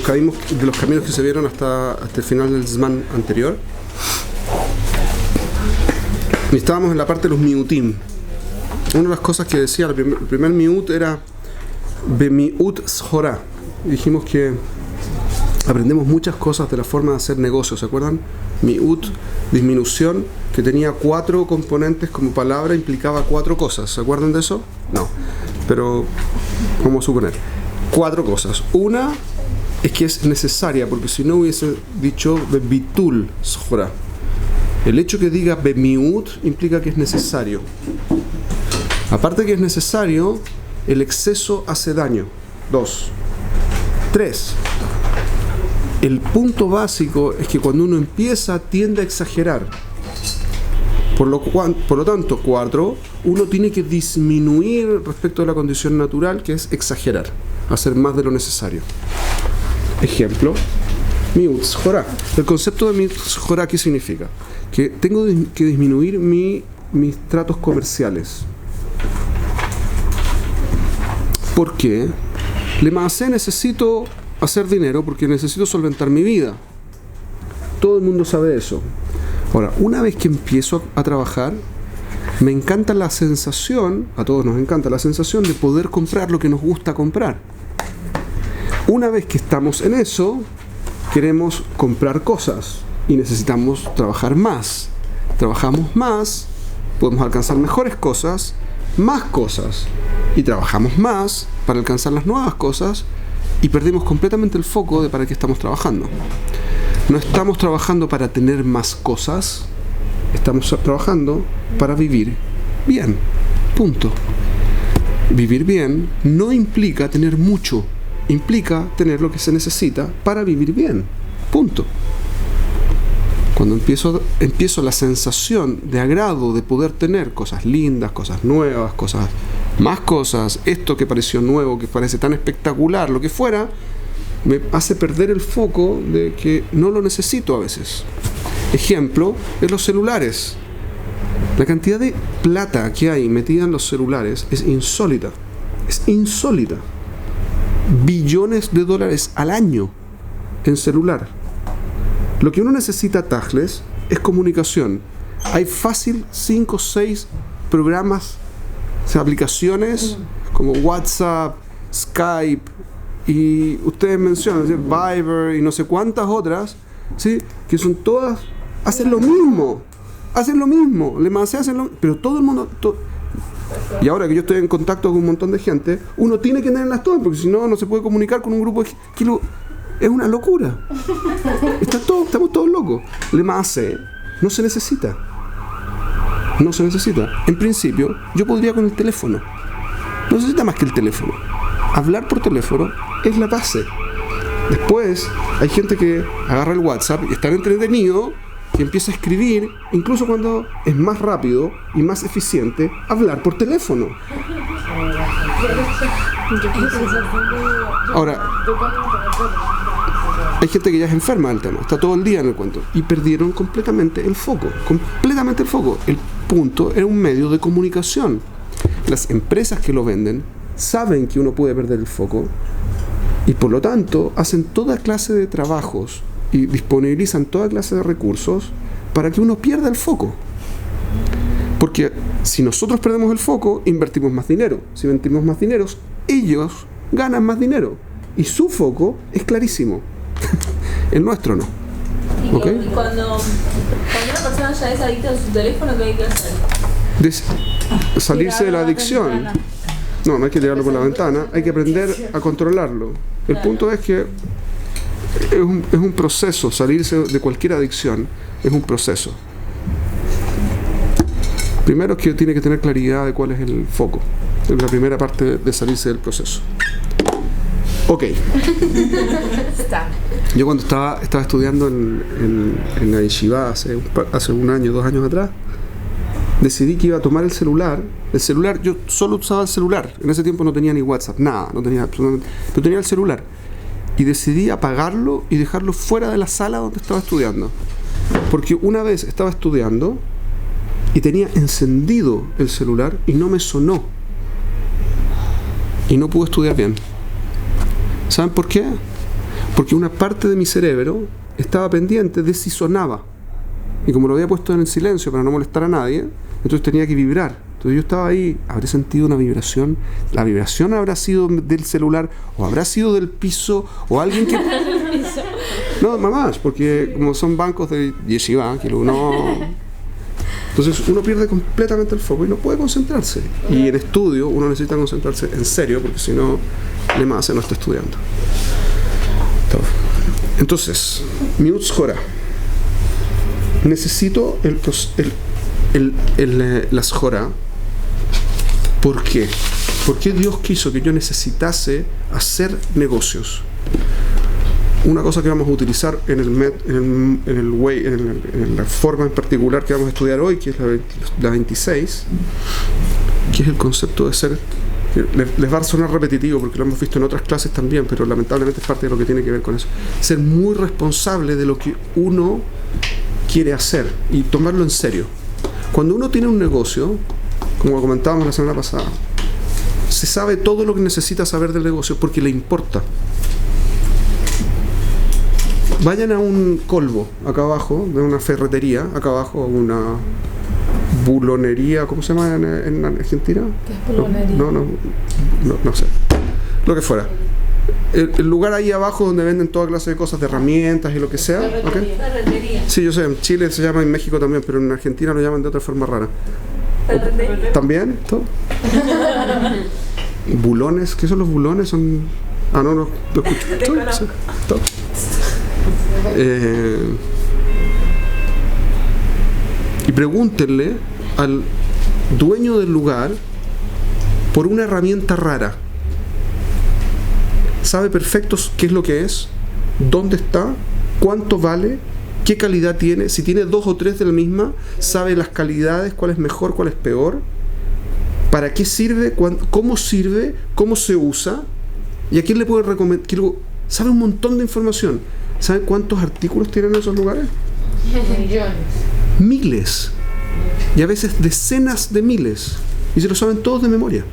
de los caminos que se vieron hasta el final del Zman anterior. Y estábamos en la parte de los miutim. Una de las cosas que decía, el primer miut era Bemiut Shorá. Dijimos que aprendemos muchas cosas de la forma de hacer negocios, ¿se acuerdan? Miut, disminución, que tenía 4 componentes como palabra, implicaba 4 cosas. ¿Se acuerdan de eso? No. Pero vamos a suponer 4 cosas. Una es que es necesaria, porque si no hubiese dicho Bebitul Shorá. El hecho que diga Bemiut implica que es necesario. Aparte que es necesario, el exceso hace daño. 2. 3. El punto básico es que cuando uno empieza tiende a exagerar. Por lo tanto, 4, uno tiene que disminuir respecto a la condición natural, que es exagerar, hacer más de lo necesario. Ejemplo, Miut Shorá. El concepto de Miut Shorá, ¿qué significa? Que tengo que disminuir mis tratos comerciales. ¿Por qué? Necesito hacer dinero porque necesito solventar mi vida. Todo el mundo sabe eso. Ahora, una vez que empiezo a trabajar, me encanta la sensación, a todos nos encanta la sensación de poder comprar lo que nos gusta comprar. Una vez que estamos en eso, queremos comprar cosas y necesitamos trabajar más. Trabajamos más, podemos alcanzar mejores cosas, más cosas, y trabajamos más para alcanzar las nuevas cosas y perdemos completamente el foco de para qué estamos trabajando. No estamos trabajando para tener más cosas, estamos trabajando para vivir bien. Punto. Vivir bien no implica tener mucho, implica tener lo que se necesita para vivir bien. Punto. Cuando empiezo la sensación de agrado de poder tener cosas lindas, cosas nuevas, más cosas, esto que pareció nuevo, que parece tan espectacular, lo que fuera, me hace perder el foco de que no lo necesito a veces. Ejemplo, en los celulares. La cantidad de plata que hay metida en los celulares es insólita. Es insólita. Billones de dólares al año en celular. Lo que uno necesita, tajles, es comunicación. Hay fácil 5 o 6 programas, o sea, aplicaciones como WhatsApp, Skype, y ustedes mencionan, ¿sí? Viber y no sé cuántas otras, ¿sí? Que son todas, hacen lo mismo, pero todo el mundo, y ahora que yo estoy en contacto con un montón de gente, uno tiene que tenerlas todas, porque si no, no se puede comunicar con un grupo de que es una locura. Estamos todos locos. No se necesita. En principio, yo podría con el teléfono. No necesita más que el teléfono. Hablar por teléfono es la base. Después, hay gente que agarra el WhatsApp y está entretenido y empieza a escribir, incluso cuando es más rápido y más eficiente hablar por teléfono. Ahora, hay gente que ya es enferma del tema, está todo el día en el cuento y perdieron completamente el foco. El punto era un medio de comunicación. Las empresas que lo venden saben que uno puede perder el foco y por lo tanto hacen toda clase de trabajos y disponibilizan toda clase de recursos para que uno pierda el foco. Porque si nosotros perdemos el foco, invertimos más dinero. Si invertimos más dinero, ellos ganan más dinero. Y su foco es clarísimo. El nuestro no. ¿Okay? Y cuando una persona ya es adicta a su teléfono, ¿qué hay que hacer? Salirse de la adicción. No hay que tirarlo por la ventana. Hay que aprender a controlarlo. El punto es que es un proceso. Salirse de cualquier adicción es un proceso. Primero es que tiene que tener claridad de cuál es el foco. Es la primera parte de salirse del proceso. Ok. Yo cuando estaba estudiando en la yeshiva hace un año, 2 años atrás, decidí que iba a tomar el celular. Yo solo usaba el celular. En ese tiempo no tenía ni WhatsApp, nada, no tenía absolutamente. Pero tenía el celular. Y decidí apagarlo y dejarlo fuera de la sala donde estaba estudiando. Porque una vez estaba estudiando y tenía encendido el celular y no me sonó. Y no pude estudiar bien. ¿Saben por qué? Porque una parte de mi cerebro estaba pendiente de si sonaba. Y como lo había puesto en el silencio para no molestar a nadie, entonces tenía que vibrar. Entonces yo estaba ahí, ¿habré sentido una vibración? ¿La vibración habrá sido del celular? ¿O habrá sido del piso? ¿O alguien que...? No, mamás, porque como son bancos de yeshiva, que no... Entonces uno pierde completamente el foco y no puede concentrarse. Y en estudio uno necesita concentrarse en serio, porque si no, le más no está estudiando. Entonces, Miutz Jorah. Necesito las Jorah. ¿Por qué? ¿Por qué Dios quiso que yo necesitase hacer negocios? Una cosa que vamos a utilizar en la forma en particular que vamos a estudiar hoy, que es la 26, que es el concepto de ser, les va a sonar repetitivo porque lo hemos visto en otras clases también, pero lamentablemente es parte de lo que tiene que ver con eso. Ser muy responsable de lo que uno quiere hacer y tomarlo en serio. Cuando uno tiene un negocio, como comentábamos la semana pasada, se sabe todo lo que necesita saber del negocio porque le importa. Vayan a un colvo acá abajo, de una ferretería, acá abajo, una bulonería, ¿cómo se llama en Argentina? ¿Qué es bulonería? No sé. Lo que fuera. El lugar ahí abajo donde venden toda clase de cosas, de herramientas y lo que sea. ¿Okay? Ferretería. Sí, yo sé, en Chile se llama, en México también, pero en Argentina lo llaman de otra forma rara. Ferretería. ¿También? ¿Todo? ¿Bulones? ¿Qué son los bulones? Son... Ah, no, lo escucho. Sí, todo. Y pregúntenle al dueño del lugar por una herramienta rara. Sabe perfecto qué es lo que es, dónde está, cuánto vale, qué calidad tiene, si tiene 2 o 3 de la misma, sabe las calidades, cuál es mejor, cuál es peor, para qué sirve, cómo se usa y a quién le puede recomendar. Sabe un montón de información. ¿Saben cuántos artículos tienen esos lugares? Millones. Miles. Y a veces decenas de miles. Y se lo saben todos de memoria.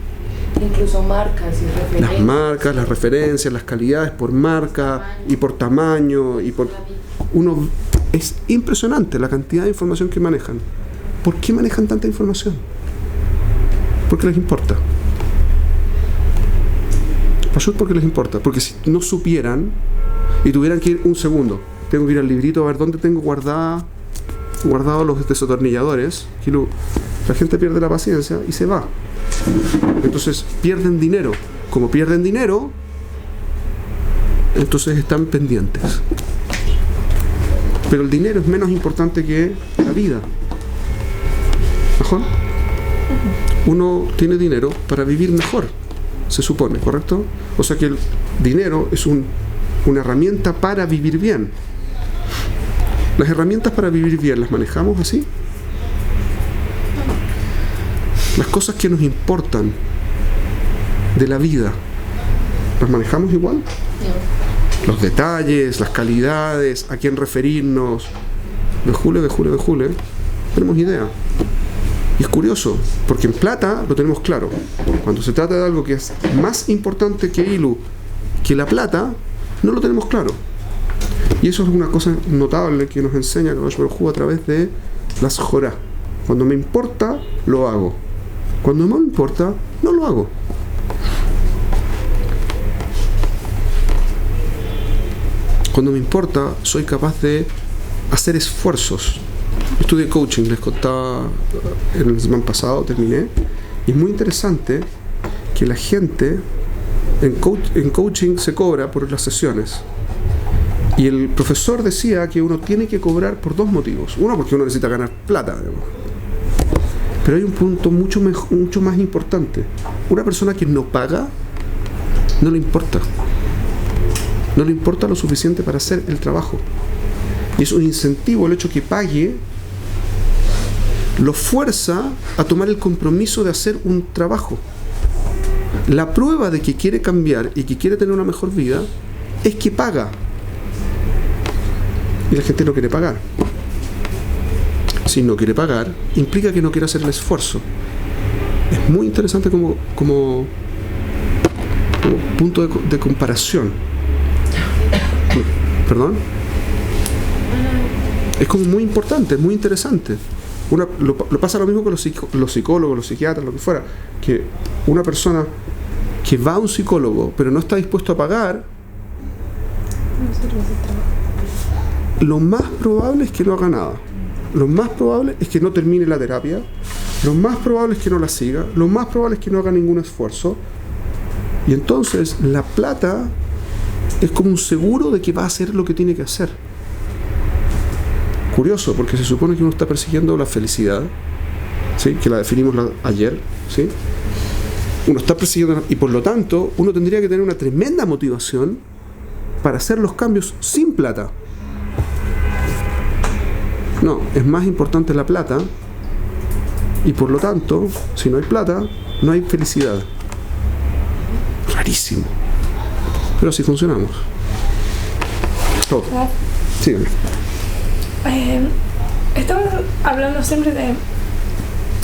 Incluso marcas y referencias. Las marcas, las referencias, las calidades por marca y por tamaño y por... Es impresionante la cantidad de información que manejan. ¿Por qué manejan tanta información? Porque les importa. Porque les importa. Porque si no supieran y tuvieran que ir un segundo, tengo que ir al librito a ver dónde tengo guardados los desatornilladores, la gente pierde la paciencia y se va. Entonces pierden dinero. Como pierden dinero, entonces están pendientes. Pero el dinero es menos importante que la vida. ¿Mejor? Uno tiene dinero para vivir mejor, se supone, ¿correcto? O sea que el dinero es una herramienta para vivir bien. Las herramientas para vivir bien, ¿las manejamos así? Las cosas que nos importan de la vida, ¿las manejamos igual? No. Los detalles, las calidades, a quién referirnos, vejule, tenemos idea. Y es curioso, porque en plata lo tenemos claro. Cuando se trata de algo que es más importante que la plata, no lo tenemos claro. Y eso es una cosa notable que nos enseña Kadosh Baruj Hu a través de las Jorah. Cuando me importa, lo hago. Cuando no me importa, no lo hago. Cuando me importa, soy capaz de hacer esfuerzos. Estudié coaching, les contaba el semana pasado, terminé. Y es muy interesante que la gente en coaching se cobra por las sesiones. Y el profesor decía que uno tiene que cobrar por 2 motivos. Uno, porque uno necesita ganar plata, digamos. Pero hay un punto mucho más importante. Una persona que no paga, no le importa. No le importa lo suficiente para hacer el trabajo. Y es un incentivo el hecho que pague, lo fuerza a tomar el compromiso de hacer un trabajo. La prueba de que quiere cambiar y que quiere tener una mejor vida es que paga. Y la gente no quiere pagar. Si no quiere pagar, implica que no quiere hacer el esfuerzo. Es muy interesante como punto de comparación. ¿Perdón? Es como muy importante, es muy interesante. Lo pasa lo mismo con los psicólogos, los psiquiatras, lo que fuera. Que una persona que va a un psicólogo pero no está dispuesto a pagar, lo más probable es que no haga nada. Lo más probable es que no termine la terapia. Lo más probable es que no la siga. Lo más probable es que no haga ningún esfuerzo. Y entonces la plata es como un seguro de que va a hacer lo que tiene que hacer. Curioso, porque se supone que uno está persiguiendo la felicidad, ¿sí? Que la definimos ayer, ¿sí? Uno está persiguiendo, y por lo tanto uno tendría que tener una tremenda motivación para hacer los cambios sin plata. No, es más importante la plata, y por lo tanto, si no hay plata, no hay felicidad. Rarísimo. Pero así funcionamos. Todo. Síganme. Estamos hablando siempre de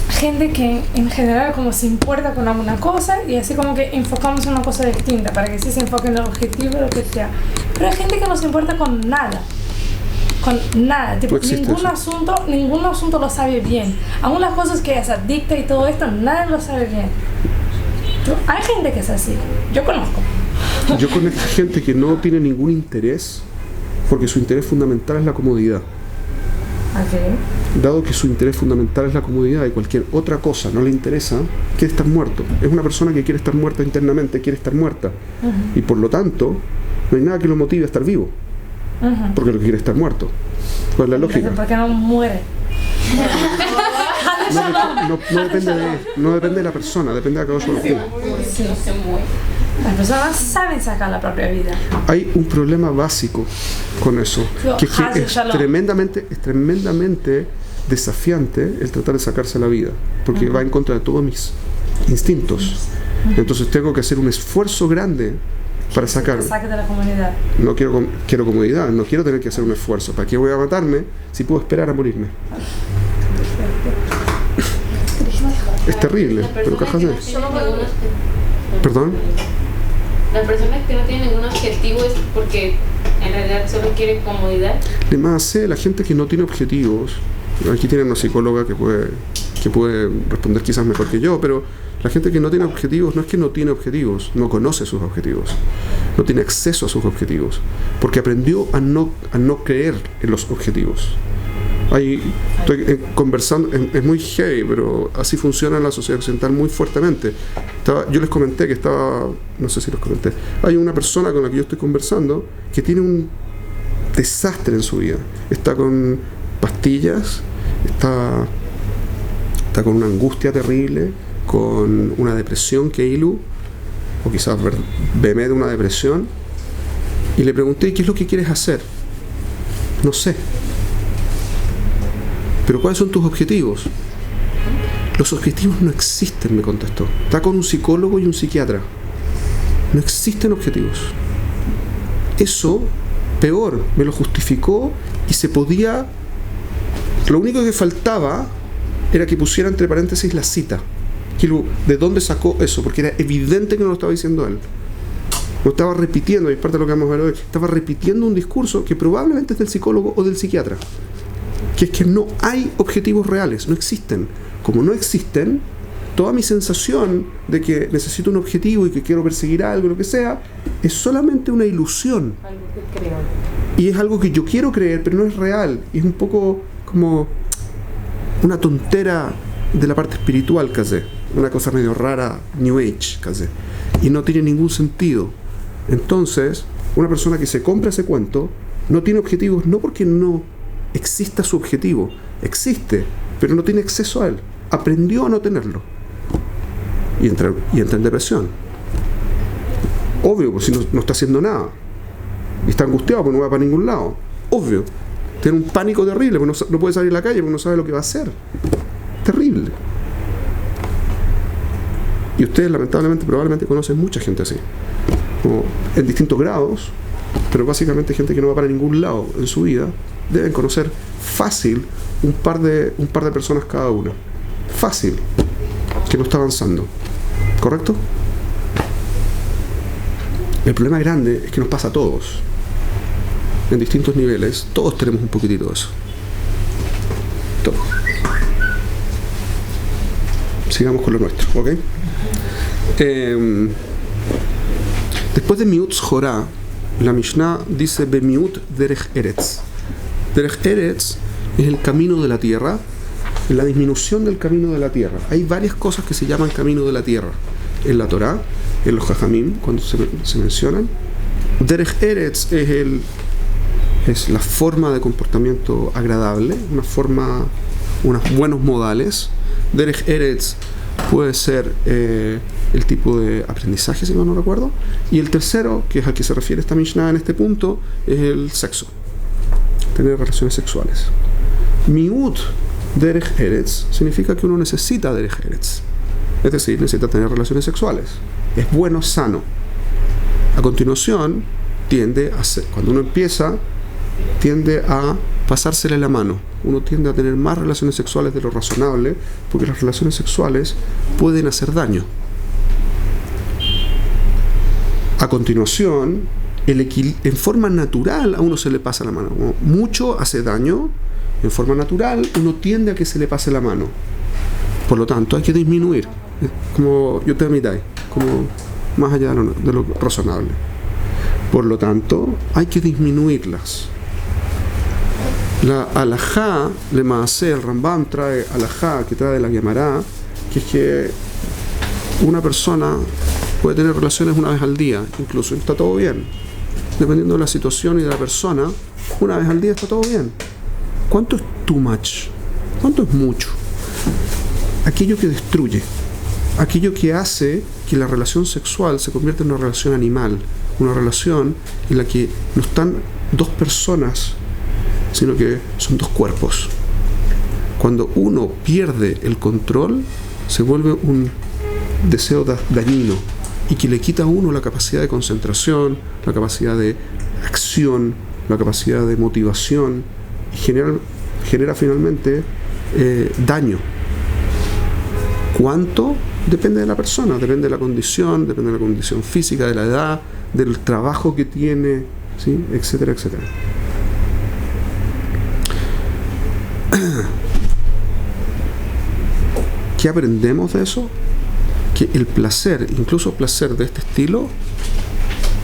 gente que en general como se importa con alguna cosa y así como que enfocamos en una cosa distinta para que sí se enfoque en el objetivo o lo que sea. Pero hay gente que no se importa con nada. Con nada, tipo, ningún asunto lo sabe bien. Algunas cosas que es adicta y todo esto, nadie lo sabe bien. Hay gente que es así, yo conozco. Yo conozco gente que no tiene ningún interés porque su interés fundamental es la comodidad. Okay. Dado que su interés fundamental es la comodidad y cualquier otra cosa no le interesa, quiere estar muerto. Es una persona que quiere estar muerta internamente, quiere estar muerta. Y por lo tanto, no hay nada que lo motive a estar vivo. Porque lo que quiere es estar muerto. ¿Cuál es la lógica? ¿Por qué no muere? No depende de la persona, depende de cada uno. Las personas saben sacar la propia vida. Hay un problema básico con eso, que es tremendamente desafiante el tratar de sacarse la vida, porque va en contra de todos mis instintos. Entonces tengo que hacer un esfuerzo grande para sacarlo. Saque de la comunidad. No quiero comodidad, no quiero tener que hacer un esfuerzo. ¿Para qué voy a matarme si puedo esperar a morirme? Es terrible, pero cajas de... ¿Perdón? Las personas que no tienen ningún objetivo es porque en realidad solo quieren comodidad. Además, la gente que no tiene objetivos, aquí tienen una psicóloga que puede responder quizás mejor que yo, pero la gente que no tiene objetivos no es que no tiene objetivos, no conoce sus objetivos, no tiene acceso a sus objetivos, porque aprendió a no creer en los objetivos. Estoy conversando, es muy heavy, pero así funciona en la sociedad occidental muy fuertemente. Yo les comenté que no sé si les comenté, hay una persona con la que yo estoy conversando que tiene un desastre en su vida. Está con pastillas, está con una angustia terrible, con una depresión que ilu, o quizás bebé de una depresión, y le pregunté, ¿qué es lo que quieres hacer? No sé. ¿Pero cuáles son tus objetivos? Los objetivos no existen, me contestó. Está con un psicólogo y un psiquiatra. No existen objetivos. Eso, peor, me lo justificó y se podía... Lo único que faltaba era que pusiera entre paréntesis la cita. ¿De dónde sacó eso? Porque era evidente que no lo estaba diciendo él. Lo estaba repitiendo, y es parte de lo que vamos a ver hoy. Estaba repitiendo un discurso que probablemente es del psicólogo o del psiquiatra. Que es que no hay objetivos reales, no existen. Como no existen, toda mi sensación de que necesito un objetivo y que quiero perseguir algo, lo que sea, es solamente una ilusión. Algo que creo. Y es algo que yo quiero creer, pero no es real. Y es un poco como una tontera de la parte espiritual, casi. Una cosa medio rara, New Age, casi. Y no tiene ningún sentido. Entonces, una persona que se compra ese cuento no tiene objetivos, no porque no exista su objetivo, existe, pero no tiene acceso a él. Aprendió a no tenerlo. Y entra en depresión. Obvio, porque si no está haciendo nada. Y está angustiado porque no va para ningún lado. Obvio. Tiene un pánico terrible porque no puede salir a la calle porque no sabe lo que va a hacer. Terrible. Y ustedes lamentablemente probablemente conocen mucha gente así. Como en distintos grados, pero básicamente gente que no va para ningún lado en su vida. Deben conocer fácil un par de personas cada una. Fácil. Que no está avanzando. ¿Correcto? El problema grande es que nos pasa a todos. en distintos niveles, todos tenemos un poquitito de eso. Todos. Sigamos con lo nuestro, ¿ok? Después de Miut Shorá, la Mishnah dice Bemiut Derech Eretz. Derech Eretz es el camino de la tierra, la disminución del camino de la tierra. Hay varias cosas que se llaman camino de la tierra en la Torá, en los Jajamim, cuando se mencionan. Derech Eretz es la forma de comportamiento agradable, unos buenos modales. Derech Eretz puede ser el tipo de aprendizaje, si no recuerdo. Y el tercero, que es al que se refiere esta Mishnah en este punto, es el sexo. Tener relaciones sexuales. Miut Derech Eretz significa que uno necesita Derech Eretz. Es decir, necesita tener relaciones sexuales. Es bueno, sano. A continuación, cuando uno empieza, tiende a pasársele la mano. Uno tiende a tener más relaciones sexuales de lo razonable, porque las relaciones sexuales pueden hacer daño. A continuación, en forma natural a uno se le pasa la mano. Como mucho hace daño, en forma natural uno tiende a que se le pase la mano. Por lo tanto, hay que disminuir. Como yo te mirai, como más allá de lo razonable. Por lo tanto, hay que disminuirlas. La alajá, le maasé, el Rambam trae alajá, que trae la Gemara, que es que una persona puede tener relaciones una vez al día, incluso, está todo bien. Dependiendo de la situación y de la persona, una vez al día está todo bien. ¿Cuánto es too much? ¿Cuánto es mucho? Aquello que destruye, aquello que hace que la relación sexual se convierta en una relación animal, una relación en la que no están dos personas, sino que son dos cuerpos. Cuando uno pierde el control, se vuelve un deseo dañino y que le quita a uno la capacidad de concentración, la capacidad de acción, la capacidad de motivación y genera finalmente daño. ¿Cuánto? Depende de la persona, depende de la condición física, de la edad, del trabajo que tiene, ¿sí? Etcétera, etcétera. ¿Qué aprendemos de eso? Que el placer, incluso placer de este estilo,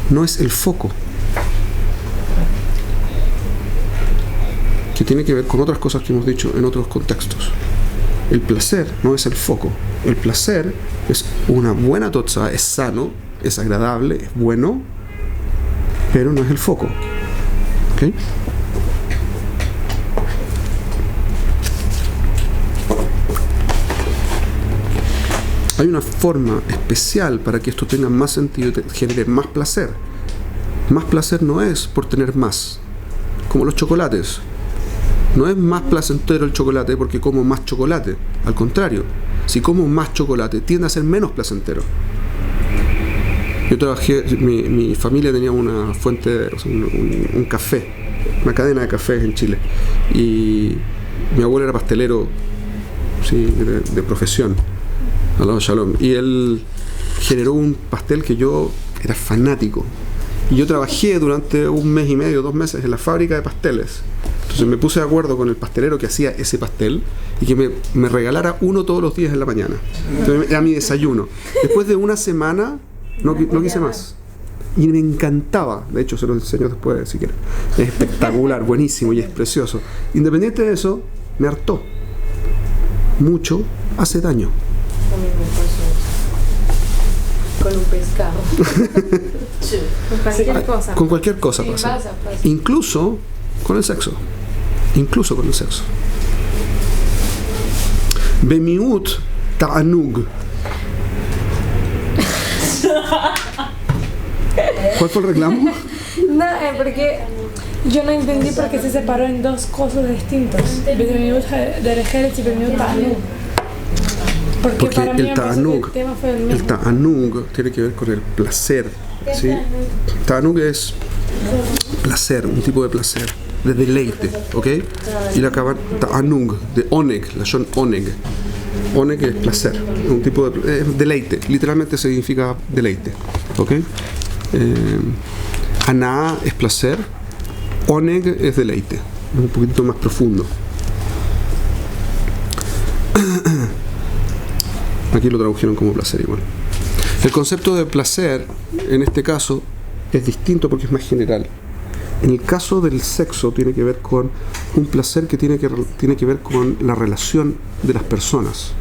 no es el foco, que tiene que ver con otras cosas que hemos dicho en otros contextos. El placer no es el foco. El placer es una buena totza, es sano, es agradable, es bueno, pero no es el foco. ¿Ok? Hay una forma especial para que esto tenga más sentido y genere más placer. Más placer no es por tener más, como los chocolates. No es más placentero el chocolate porque como más chocolate. Al contrario, si como más chocolate tiende a ser menos placentero. Yo trabajé, mi familia tenía una fuente, un café, una cadena de cafés en Chile. Y mi abuelo era pastelero, sí, de profesión. Aló, shalom. Y él generó un pastel que yo era fanático. Y yo trabajé durante 1 mes y medio, 2 meses en la fábrica de pasteles. Entonces me puse de acuerdo con el pastelero que hacía ese pastel y que me regalara uno todos los días en la mañana. Entonces era mi desayuno. Después de una semana no quise más. Y me encantaba. De hecho, se lo enseño después si quieren. Es espectacular, buenísimo y es precioso. Independiente de eso, me hartó. Mucho hace daño. También me pasó con un pescado. Con cualquier cosa. Con cualquier cosa Sí, pasa. pasa. Incluso con el sexo. Incluso con el sexo. Bemiut ta'anug. ¿Cuál fue el reclamo? No, porque yo no entendí por qué se separó en dos cosas distintas. Bemiut Derech Eretz y Bemiut Ta'anug. Porque para mí el ta'anug, tema fue el mismo. el ta'anug tiene que ver con el placer, ¿sí? Ta'anug es placer, un tipo de placer, de deleite, ¿ok? Y la acaban ta'anug, de oneg, la son oneg. Oneg es placer, un tipo de deleite, literalmente significa deleite, ¿ok? Aná es placer Oneg es deleite, es un poquito más profundo. Aquí lo tradujeron como placer igual. El concepto de placer, en este caso, es distinto porque es más general. En el caso del sexo tiene que ver con un placer que tiene que ver con la relación de las personas,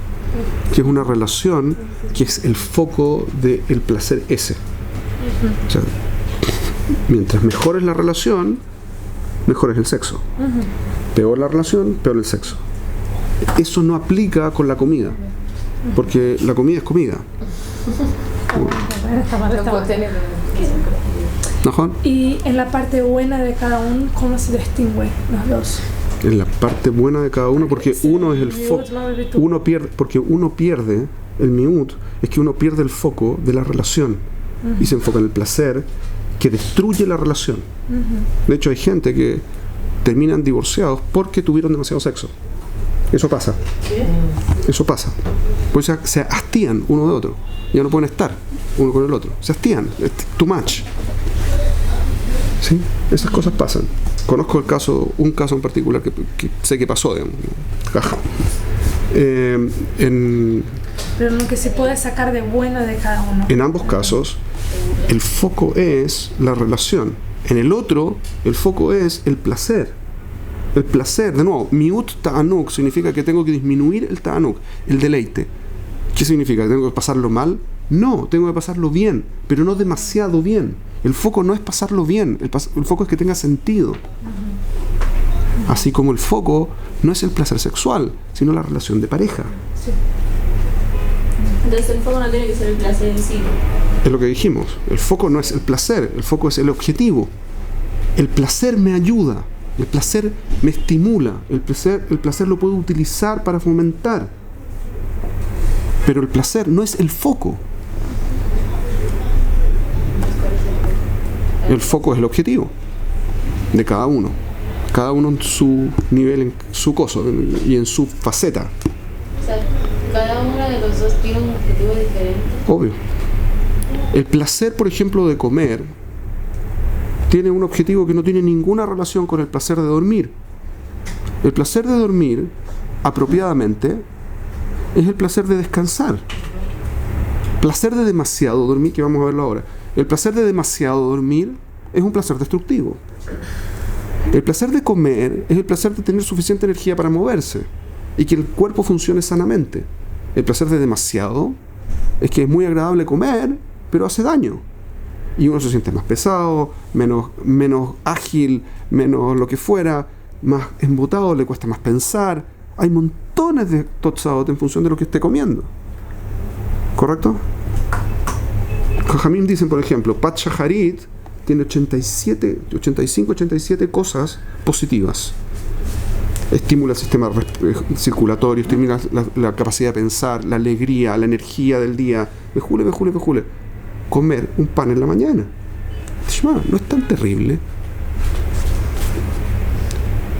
que es una relación que es el foco del placer ese. O sea, mientras mejor es la relación, mejor es el sexo. Peor la relación, peor el sexo. Eso no aplica con la comida, porque la comida es comida. ¿No, Juan? Y en la parte buena de cada uno, ¿cómo se distingue los dos? En la parte buena de cada uno, porque Sí, uno es el miut, foco. no virtud. Uno pierde, el miut, es que uno pierde el foco de la relación y se enfoca en el placer que destruye la relación. De hecho, hay gente que terminan divorciados porque tuvieron demasiado sexo. Eso pasa. Eso pasa. Pues se hastían uno de otro. Ya no pueden estar uno con el otro. Se hastían. Es too much. ¿Sí? Esas cosas pasan. Conozco un caso en particular que sé que pasó, digamos. Caja. Pero lo que se puede sacar de bueno de cada uno. En ambos casos, el foco es la relación. En el otro, el foco es el placer. El placer, de nuevo, miut ta'anuk significa que tengo que disminuir el ta'anuk, el deleite. ¿Qué significa? ¿Tengo que pasarlo mal? No, tengo que pasarlo bien, pero no demasiado bien. El foco no es pasarlo bien, el foco es que tenga sentido. Así como el foco no es el placer sexual, sino la relación de pareja. Entonces el foco no tiene que ser el placer en sí. Es lo que dijimos, el foco no es el placer, el foco es el objetivo. El placer me ayuda, el placer me estimula, el placer lo puedo utilizar para fomentar. Pero el placer no es el foco. El foco es el objetivo de cada uno. Cada uno en su nivel, en su coso y en su faceta. O sea, cada uno de los dos tiene un objetivo diferente. Obvio. El placer, por ejemplo, de comer tiene un objetivo que no tiene ninguna relación con el placer de dormir. El placer de dormir, apropiadamente, es el placer de descansar. Placer de demasiado dormir, que vamos a verlo ahora. El placer de demasiado dormir es un placer destructivo. El placer de comer es el placer de tener suficiente energía para moverse y que el cuerpo funcione sanamente. El placer de demasiado es que es muy agradable comer, pero hace daño. Y uno se siente más pesado, menos ágil, menos lo que fuera, más embotado, le cuesta más pensar. Hay montones de totzadot en función de lo que esté comiendo. ¿Correcto? Jajamim dicen, por ejemplo, Pat Shaharit tiene 85-87 cosas positivas. Estimula el sistema circulatorio, estimula la capacidad de pensar, la alegría, la energía del día. Vejule. Comer un pan en la mañana. No es tan terrible.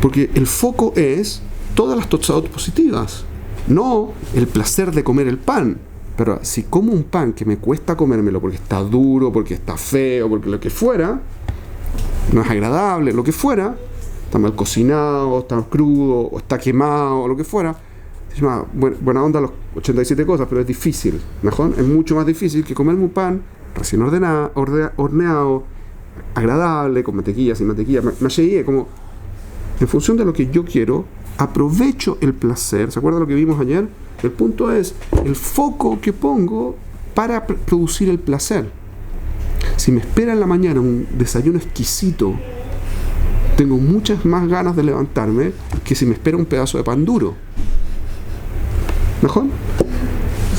Porque el foco es todas las totzadot positivas, no el placer de comer el pan. Pero si como un pan que me cuesta comérmelo porque está duro, porque está feo, porque lo que fuera, no es agradable, lo que fuera, está mal cocinado, está crudo, o está quemado, o lo que fuera, se llama buena onda los 87 cosas, pero es difícil, ¿mejor? Es mucho más difícil que comerme un pan recién horneado, agradable, con mantequilla, sin mantequilla. Me llegué como, en función de lo que yo quiero, aprovecho el placer. ¿Se acuerdan lo que vimos ayer? El punto es el foco que pongo para producir el placer. Si me espera en la mañana un desayuno exquisito, tengo muchas más ganas de levantarme que si me espera un pedazo de pan duro. ¿Mejor?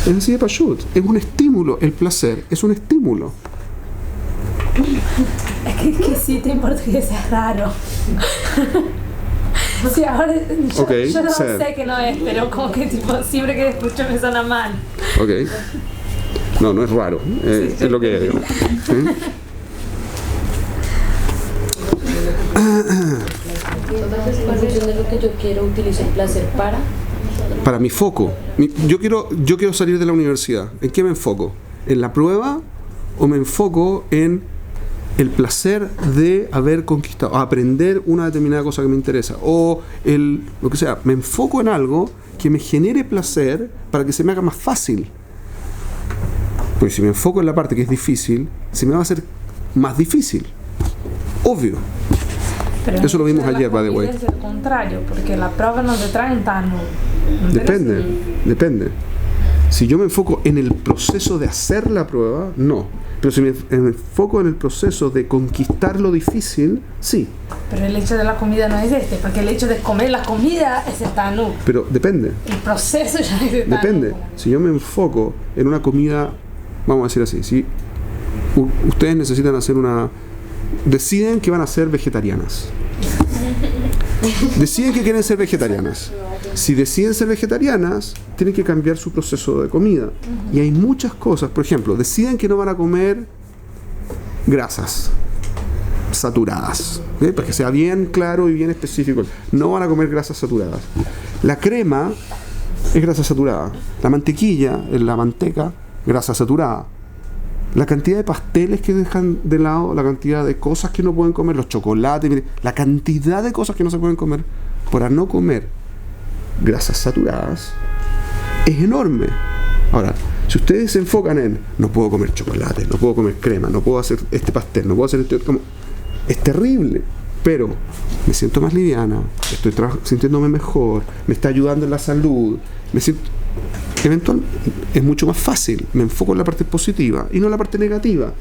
Es así de pashut. Es un estímulo. El placer es un estímulo. Es que sí, en portugués es raro. Sí, ahora yo no sé que no es, pero como que tipo siempre que escucho me suena mal. Ok. No es raro. Es lo que es, digamos. Entonces, en función de lo que yo quiero, utilizo el placer para mi foco. Yo quiero salir de la universidad. ¿En qué me enfoco? ¿En la prueba o me enfoco en el placer de haber conquistado, aprender una determinada cosa que me interesa, o lo que sea, me enfoco en algo que me genere placer para que se me haga más fácil. Porque si me enfoco en la parte que es difícil, se me va a hacer más difícil. Obvio. Pero eso lo vimos ayer, by the way. Es el contrario, porque la prueba no te traen tan... Depende. Si yo me enfoco en el proceso de hacer la prueba, no. Pero si me enfoco en el proceso de conquistar lo difícil, sí. Pero el hecho de la comida no es porque el hecho de comer la comida es el tanú. Pero depende. El proceso ya es el tanú. Depende. Si yo me enfoco en una comida, vamos a decir así, si ustedes necesitan hacer deciden que van a ser vegetarianas. Deciden que quieren ser vegetarianas. Si deciden ser vegetarianas, tienen que cambiar su proceso de comida. Y hay muchas cosas. Por ejemplo, deciden que no van a comer grasas saturadas, para que sea bien claro y bien específico. No van a comer grasas saturadas. La crema es grasa saturada. La mantequilla, la manteca, grasa saturada. La cantidad de pasteles que dejan de lado, la cantidad de cosas que no pueden comer, los chocolates, la cantidad de cosas que no se pueden comer por no comer grasas saturadas es enorme. Ahora, si ustedes se enfocan en no puedo comer chocolate, no puedo comer crema, no puedo hacer este pastel, no puedo hacer es terrible, pero me siento más liviana, estoy sintiéndome mejor, me está ayudando en la salud, me siento... Eventualmente es mucho más fácil, me enfoco en la parte positiva y no en la parte negativa,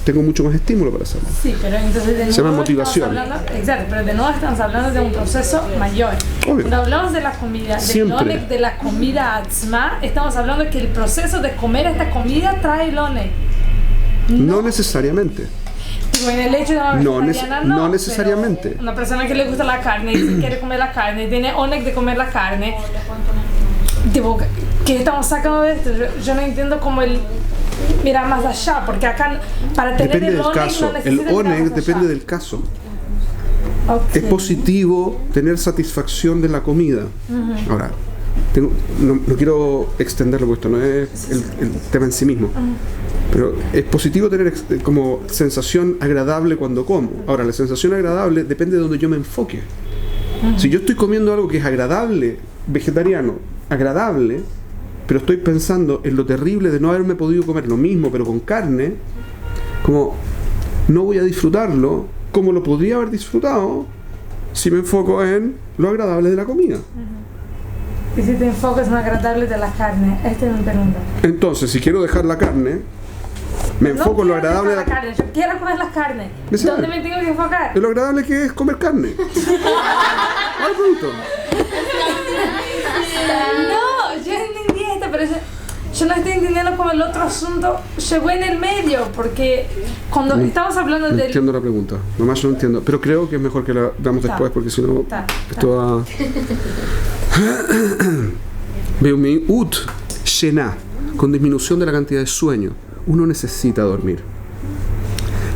tengo mucho más estímulo para hacerlo. Sí, pero entonces de nuevo se llama motivación. Exacto, pero de nuevo estamos hablando de un proceso mayor. Obvio. Cuando hablamos de la comida, de la comida atzma, estamos hablando de que el proceso de comer esta comida trae el oneg. No necesariamente. Tipo, en el hecho de una vegetariana no necesariamente. Una persona que le gusta la carne y quiere comer la carne, tiene oneg de comer la carne. Tipo, ¿qué estamos sacando de esto? Yo no entiendo cómo mira más allá, porque acá para tener depende el oneg caso. no necesita El oneg depende del caso. Okay. Es positivo tener satisfacción de la comida. Ahora, no quiero extenderlo porque esto no es el tema en sí mismo. Pero es positivo tener como sensación agradable cuando como. Ahora, la sensación agradable depende de donde yo me enfoque. Si yo estoy comiendo algo que es agradable, vegetariano, agradable, pero estoy pensando en lo terrible de no haberme podido comer lo mismo, pero con carne, como no voy a disfrutarlo como lo podría haber disfrutado si me enfoco en lo agradable de la comida. Y si te enfocas en lo agradable de la carne, esta es mi pregunta. Entonces, si quiero dejar la carne, me enfoco en lo agradable de la carne. Yo quiero comer la carne. ¿Dónde me tengo que enfocar? En lo agradable que es comer carne. Al punto. No, yo entendí esto, pero yo no estoy entendiendo cómo el otro asunto llegó en el medio, porque cuando estamos hablando no entiendo la pregunta, nomás no entiendo, pero creo que es mejor que la damos después, porque si no, esto va... Veo mi ut, shená, con disminución de la cantidad de sueño. Uno necesita dormir,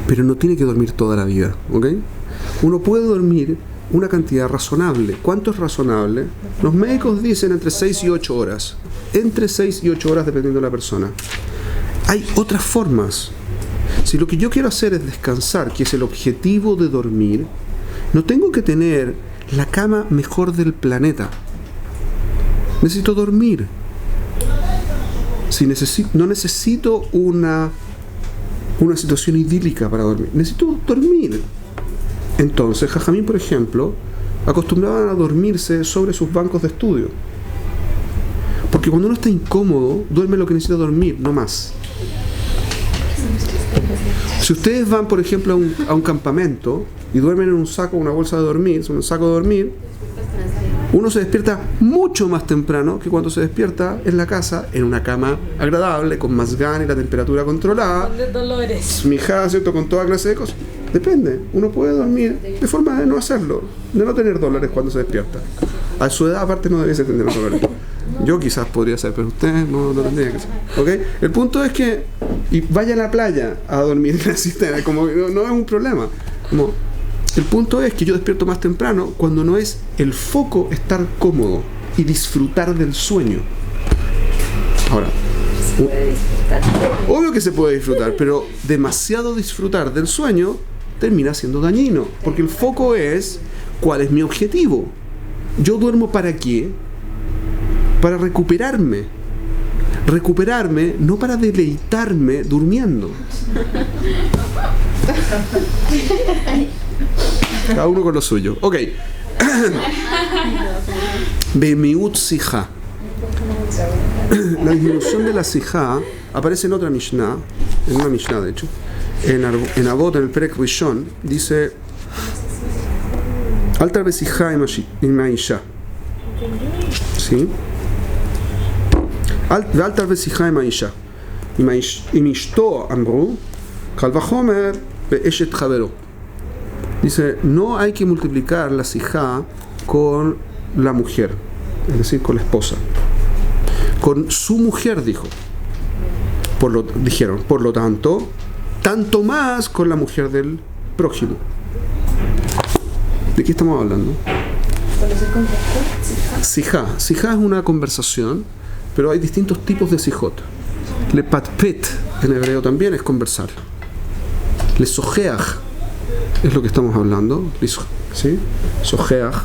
pero no tiene que dormir toda la vida, ¿ok? Uno puede dormir una cantidad razonable. ¿Cuánto es razonable? Los médicos dicen entre 6 y 8 horas. Entre 6 y 8 horas dependiendo de la persona. Hay otras formas. Si lo que yo quiero hacer es descansar, que es el objetivo de dormir, no tengo que tener la cama mejor del planeta. Necesito dormir. No necesito una situación idílica para dormir. Necesito dormir. Entonces, Jajamín, por ejemplo, acostumbraban a dormirse sobre sus bancos de estudio. Porque cuando uno está incómodo, duerme lo que necesita dormir, no más. Si ustedes van, por ejemplo, a un campamento y duermen en un saco, una bolsa de dormir, un saco de dormir, uno se despierta mucho más temprano que cuando se despierta en la casa, en una cama agradable, con mazgán y la temperatura controlada. Con dolores. Mijada, ¿cierto? Con toda clase de cosas. Depende. Uno puede dormir de forma de no hacerlo, de no tener dolores cuando se despierta. A su edad, aparte, no debiese tener dolores. Yo quizás podría ser, pero usted no tendría que ser. ¿Ok? El punto es que vaya a la playa a dormir en la cisterna, como no es un problema. El punto es que yo despierto más temprano cuando no es el foco estar cómodo y disfrutar del sueño. Ahora, puede disfrutar. Obvio que se puede disfrutar, pero demasiado disfrutar del sueño termina siendo dañino, porque el foco es ¿cuál es mi objetivo? ¿Yo duermo para qué? Para recuperarme. Recuperarme no para deleitarme durmiendo. Cada uno con lo suyo. Ok. Bemiut Sijá. La disminución de la Sijá aparece en otra Mishnah, en una Mishnah de hecho, en Avot, en el Perek Rishon, dice Altar Besijá Imaisha. ¿Sí? Altar Besijá Imaisha. Imishto Amru, Kalvahomer Be'eshet Javero. Dice, no hay que multiplicar la Sijá con la mujer, es decir, con la esposa. Con su mujer, dijeron. Por lo tanto, tanto más con la mujer del prójimo. ¿De qué estamos hablando? ¿Cuál es el concepto? Sijá. Sijá es una conversación, pero hay distintos tipos de sijot. Le patpet en hebreo también es conversar. Le sojeach es lo que estamos hablando, ¿sí? Sojeach,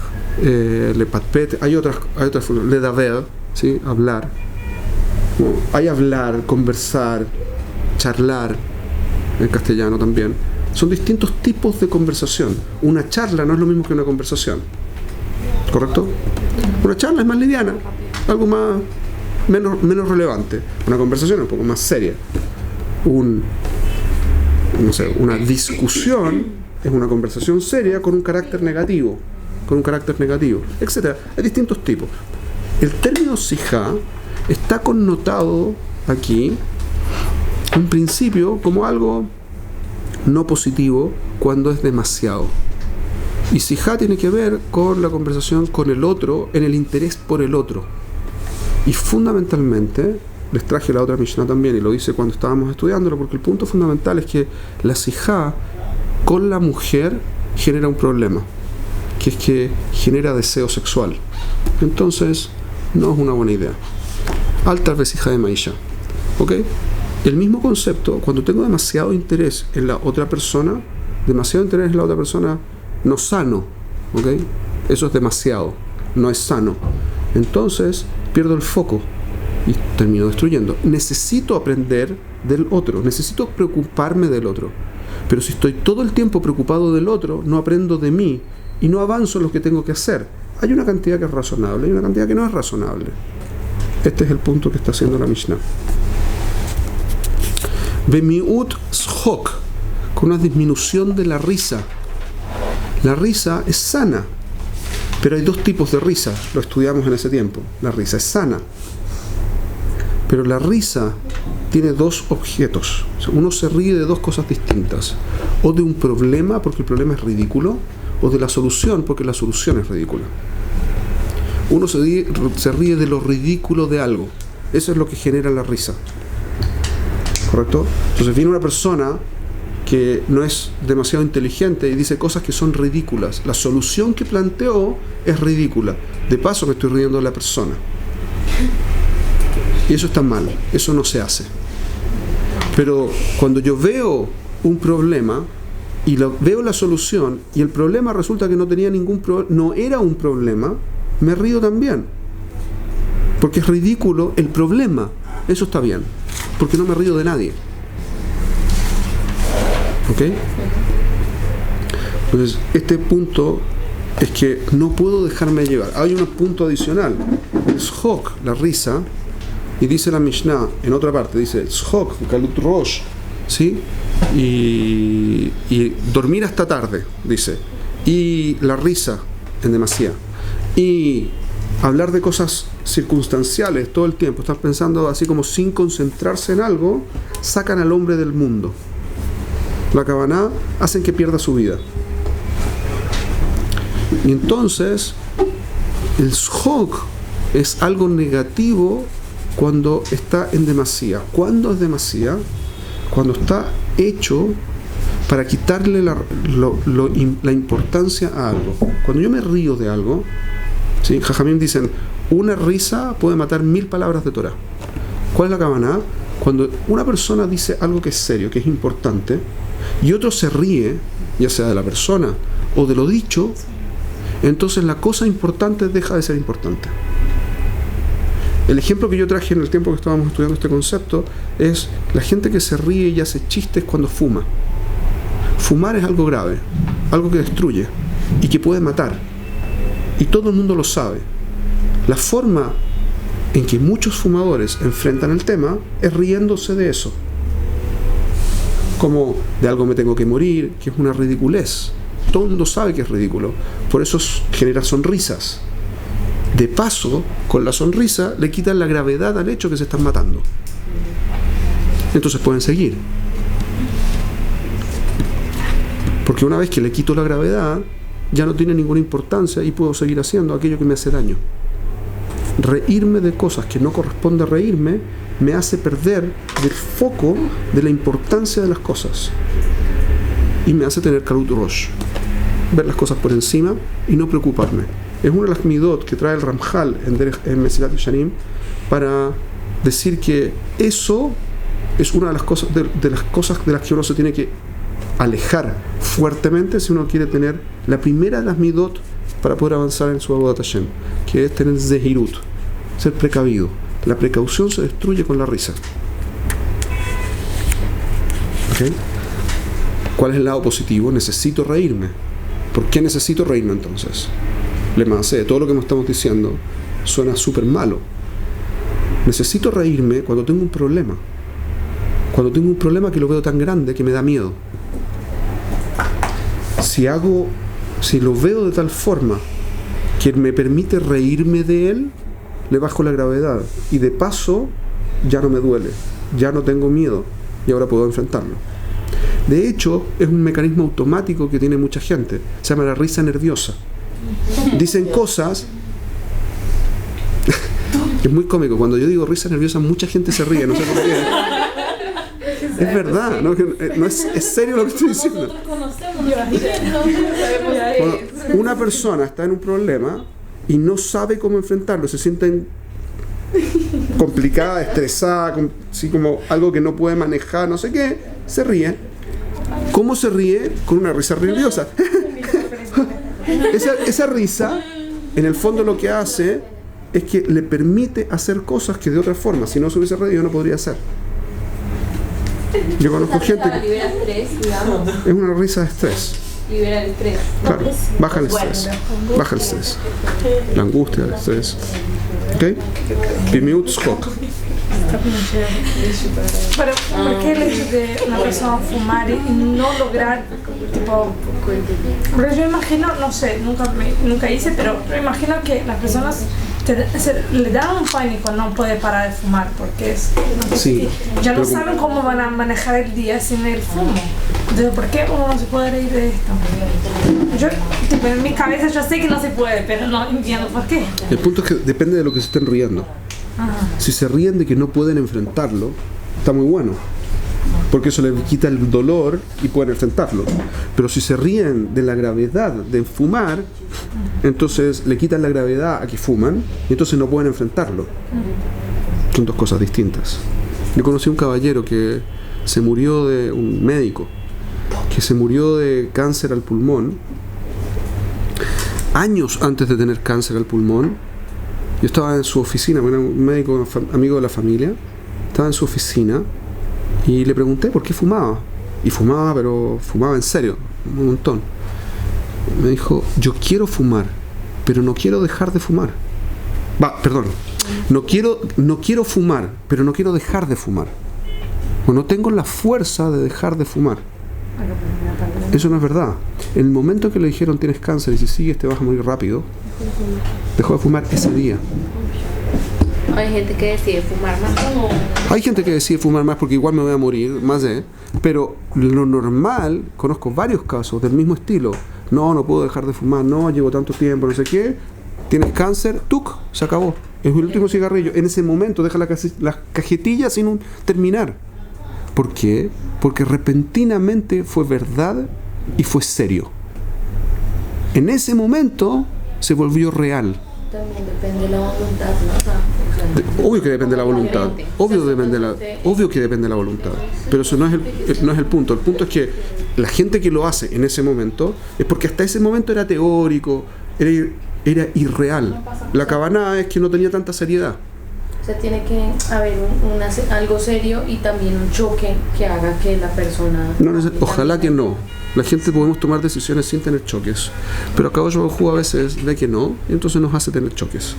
le patpet, hay otras formas, le daver, ¿sí? Hablar. Bueno, hay hablar, conversar, charlar, en castellano también. Son distintos tipos de conversación. Una charla no es lo mismo que una conversación, ¿correcto? Una charla es más liviana, algo menos relevante. Una conversación es un poco más seria. Una discusión es una conversación seria con un carácter negativo, etc. Hay distintos tipos. El término sijá está connotado aquí, en principio, como algo no positivo cuando es demasiado. Y sijá tiene que ver con la conversación con el otro, en el interés por el otro. Y fundamentalmente, les traje la otra Mishnah también, y lo hice cuando estábamos estudiándolo, porque el punto fundamental es que la sijá con la mujer genera un problema, que es que genera deseo sexual. Entonces, no es una buena idea. Altar besija de maisha. ¿Ok? El mismo concepto, cuando tengo demasiado interés en la otra persona no sano. ¿Ok? Eso es demasiado, no es sano. Entonces, pierdo el foco y termino destruyendo. Necesito aprender del otro, necesito preocuparme del otro. Pero si estoy todo el tiempo preocupado del otro, no aprendo de mí y no avanzo en lo que tengo que hacer. Hay una cantidad que es razonable y una cantidad que no es razonable. Este es el punto que está haciendo la Mishnah. Bemiut shok, con una disminución de la risa. La risa es sana, pero hay dos tipos de risa, lo estudiamos en ese tiempo. La risa es sana, pero la risa tiene dos objetos. Uno se ríe de dos cosas distintas, o de un problema porque el problema es ridículo, o de la solución porque la solución es ridícula. Uno se ríe de lo ridículo de algo. Eso es lo que genera la risa, ¿correcto? Entonces viene una persona que no es demasiado inteligente y dice cosas que son ridículas. La solución que planteó es ridícula. De paso me estoy riendo de la persona. Y eso está mal, eso no se hace. Pero cuando yo veo un problema y veo la solución y el problema resulta que no tenía no era un problema, me río también. Porque es ridículo el problema. Eso está bien, porque no me río de nadie. ¿Ok? Entonces, este punto es que no puedo dejarme llevar. Hay un punto adicional. El shok, la risa, y dice la Mishnah, en otra parte, dice shok, kalut rosh, ¿sí? Y dormir hasta tarde, dice. Y la risa en demasía. Y hablar de cosas circunstanciales todo el tiempo. Están pensando así como sin concentrarse en algo, sacan al hombre del mundo. La Kavaná hacen que pierda su vida. Y entonces el shok es algo negativo cuando está en demasía. ¿Cuándo es demasía? Cuando está hecho para quitarle la importancia a algo. Cuando yo me río de algo, ¿sí? Jajamim dicen, una risa puede matar 1000 palabras de Torah. ¿Cuál es la kavaná? Cuando una persona dice algo que es serio, que es importante, y otro se ríe, ya sea de la persona o de lo dicho, entonces la cosa importante deja de ser importante. El ejemplo que yo traje en el tiempo que estábamos estudiando este concepto es la gente que se ríe y hace chistes cuando fuma. Fumar es algo grave, algo que destruye y que puede matar. Y todo el mundo lo sabe. La forma en que muchos fumadores enfrentan el tema es riéndose de eso. Como de algo me tengo que morir, que es una ridiculez. Todo el mundo sabe que es ridículo. Por eso genera sonrisas. De paso, con la sonrisa le quitan la gravedad al hecho que se están matando. Entonces pueden seguir. Porque una vez que le quito la gravedad, ya no tiene ninguna importancia y puedo seguir haciendo aquello que me hace daño. Reírme de cosas que no corresponde reírme me hace perder el foco de la importancia de las cosas. Y me hace tener kalut rosh. Ver las cosas por encima y no preocuparme. Es una de las midot que trae el Ramjal en Mesilat Yesharim para decir que eso es una de las cosas de las que uno se tiene que alejar fuertemente si uno quiere tener la primera de las midot para poder avanzar en su Avodat Hashem, que es tener zehirut, ser precavido. La precaución se destruye con la risa. ¿Okay? ¿Cuál es el lado positivo? Necesito reírme. ¿Por qué necesito reírme entonces? Todo lo que nos estamos diciendo suena súper malo. Necesito reírme cuando tengo un problema. Cuando tengo un problema que lo veo tan grande que me da miedo. Si lo veo de tal forma que me permite reírme de él, le bajo la gravedad. Y de paso, ya no me duele. Ya no tengo miedo. Y ahora puedo enfrentarlo. De hecho, es un mecanismo automático que tiene mucha gente. Se llama la risa nerviosa. Dicen cosas. Es muy cómico. Cuando yo digo risa nerviosa, mucha gente se ríe. No sé por qué. Es verdad. No es serio lo que estoy diciendo. Cuando una persona está en un problema y no sabe cómo enfrentarlo, se siente complicada, estresada, así como algo que no puede manejar, no sé qué, se ríe. ¿Cómo se ríe? Con una risa nerviosa. Esa risa, en el fondo lo que hace es que le permite hacer cosas que de otra forma, si no se hubiese reído, no podría hacer. Yo conozco gente que libera estrés, digamos. es una risa de estrés. Libera el estrés. Claro, baja el estrés. Baja el estrés. La angustia, el estrés. ¿Ok? Pimiut Skok. Pero, ¿por qué el hecho de una persona fumar y no lograr, tipo, porque yo imagino, no sé, nunca hice, pero yo imagino que las personas le dan un pánico no poder parar de fumar, porque es, no sé, Sí, ya no pero saben cómo van a manejar el día sin el fumo. Entonces, ¿por qué uno no se puede reír de esto? Yo, tipo, en mi cabeza yo sé que no se puede, pero no entiendo por qué. el punto es que depende de lo que se estén riendo. Si se ríen de que no pueden enfrentarlo, está muy bueno, porque eso le quita el dolor y pueden enfrentarlo. Pero si se ríen de la gravedad de fumar, entonces le quitan la gravedad a que fuman y entonces no pueden enfrentarlo. Son dos cosas distintas. Yo conocí un caballero que se murió de un médico que se murió de cáncer al pulmón años antes de tener cáncer al pulmón. Yo estaba en su oficina, era un médico amigo de la familia, estaba en su oficina y le pregunté por qué fumaba. Y fumaba, pero fumaba en serio, un montón. Me dijo, yo quiero fumar, pero no quiero dejar de fumar. No quiero fumar, pero no quiero dejar de fumar. O no tengo la fuerza de dejar de fumar. Eso no es verdad. En el momento que le dijeron tienes cáncer y si sigues te vas a morir rápido, dejó de fumar ese día. Hay gente que decide fumar más. Hay gente que decide fumar más porque igual me voy a morir, pero lo normal, conozco varios casos del mismo estilo. No puedo dejar de fumar, no, llevo tanto tiempo, no sé qué. Tienes cáncer, se acabó. Es el último cigarrillo. En ese momento deja la cajetilla sin terminar. ¿Por qué? Porque repentinamente fue verdad y fue serio. En ese momento se volvió real. También depende de la voluntad, ¿no? O sea, Obvio que depende de la voluntad. Obvio que depende de la voluntad. Pero eso no es el punto. El punto es que la gente que lo hace en ese momento es porque hasta ese momento era teórico, era irreal. La cabana es que no tenía tanta seriedad. O sea, tiene que haber algo serio y también un choque que haga que la persona... Ojalá que no. La gente podemos tomar decisiones sin tener choques. Pero acá yo a veces ve que no, y entonces nos hace tener choques.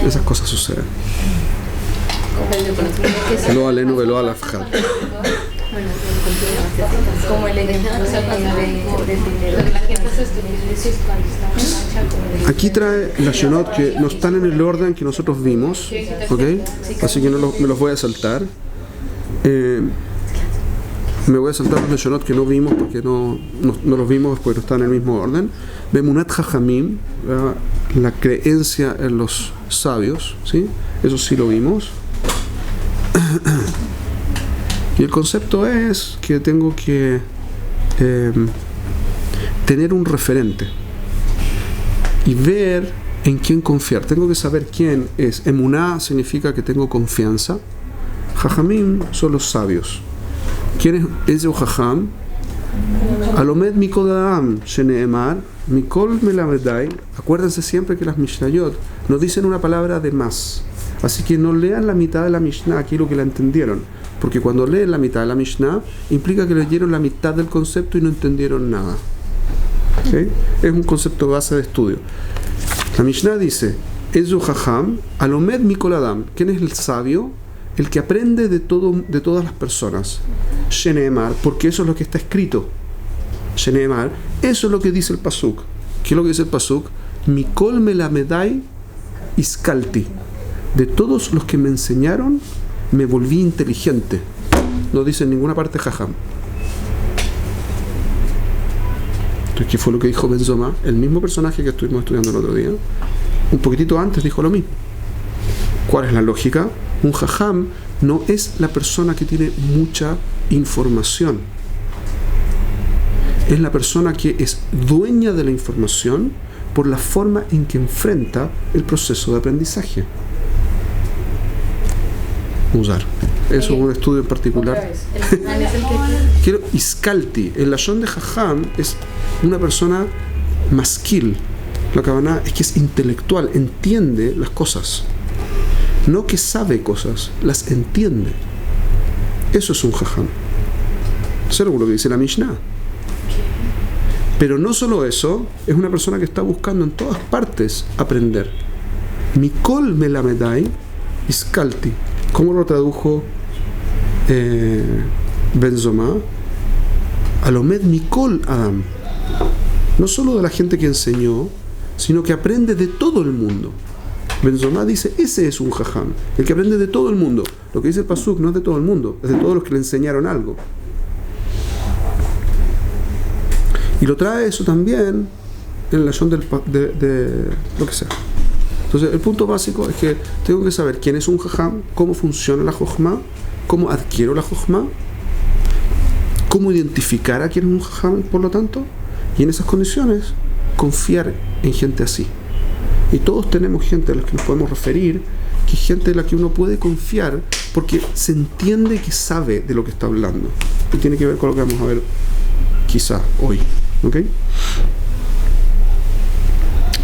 Esas cosas suceden. Lo aleno, velo a la fajal. Como el ejemplo del dinero. Aquí trae la Shonot que no están en el orden que nosotros vimos, ¿ok? Así que me los voy a saltar. Me voy a saltar los Shonot que no vimos porque no los vimos porque no están en el mismo orden. Bemunat Jajamim, la creencia en los sabios, ¿sí? Eso sí lo vimos. Y el concepto es que tengo que tener un referente y ver en quién confiar. Tengo que saber quién es. Emuná significa que tengo confianza. Jajamim son los sabios. ¿Quién es el Jajam? Alomed Mikol Adam Sheneemar Mikol Melamedai. Acuérdense siempre que las Mishnayot nos dicen una palabra de más. Así que no lean la mitad de la Mishnah, aquí lo que la entendieron. Porque cuando leen la mitad de la Mishnah, implica que leyeron la mitad del concepto y no entendieron nada. ¿Sí? Es un concepto base de estudio. La Mishnah dice, Ezu Jajam, Alomed Mikol Adam. ¿Quién es el sabio? El que aprende de todas las personas. Sheneemar, porque eso es lo que está escrito. Sheneemar, eso es lo que dice el Pasuk. ¿Qué es lo que dice el Pasuk? Mikol Melamedai Iskalti. De todos los que me enseñaron, me volví inteligente. No dice en ninguna parte Jajam. Entonces, ¿qué fue lo que dijo Ben Zoma? El mismo personaje que estuvimos estudiando el otro día. Un poquitito antes dijo lo mismo. ¿Cuál es la lógica? Un Jajam no es la persona que tiene mucha información. Es la persona que es dueña de la información por la forma en que enfrenta el proceso de aprendizaje. Usar. Eso es un estudio en particular. Quiero Iskalti. El lashon de Jajam es una persona maskil. La Kavanah es que es intelectual, entiende las cosas. No que sabe cosas, las entiende. Eso es un Jajam. Eso es lo que dice la Mishnah. Pero no solo eso, es una persona que está buscando en todas partes aprender. Mikol Melamedai Iskalti. ¿Cómo lo tradujo Ben Zoma? Alomed Mikol Adam. No solo de la gente que enseñó, sino que aprende de todo el mundo. Ben Zoma dice, ese es un Jajam, el que aprende de todo el mundo. Lo que dice el Pasuk no es de todo el mundo, es de todos los que le enseñaron algo. Y lo trae eso también en la lashon de lo que sea. Entonces, el punto básico es que tengo que saber quién es un Jajam, cómo funciona la Jochma, cómo adquiero la Jochma, cómo identificar a quién es un Jajam, por lo tanto, y en esas condiciones, confiar en gente así. Y todos tenemos gente a la que nos podemos referir, que es gente de la que uno puede confiar porque se entiende que sabe de lo que está hablando. Y tiene que ver con lo que vamos a ver quizá hoy. ¿Ok?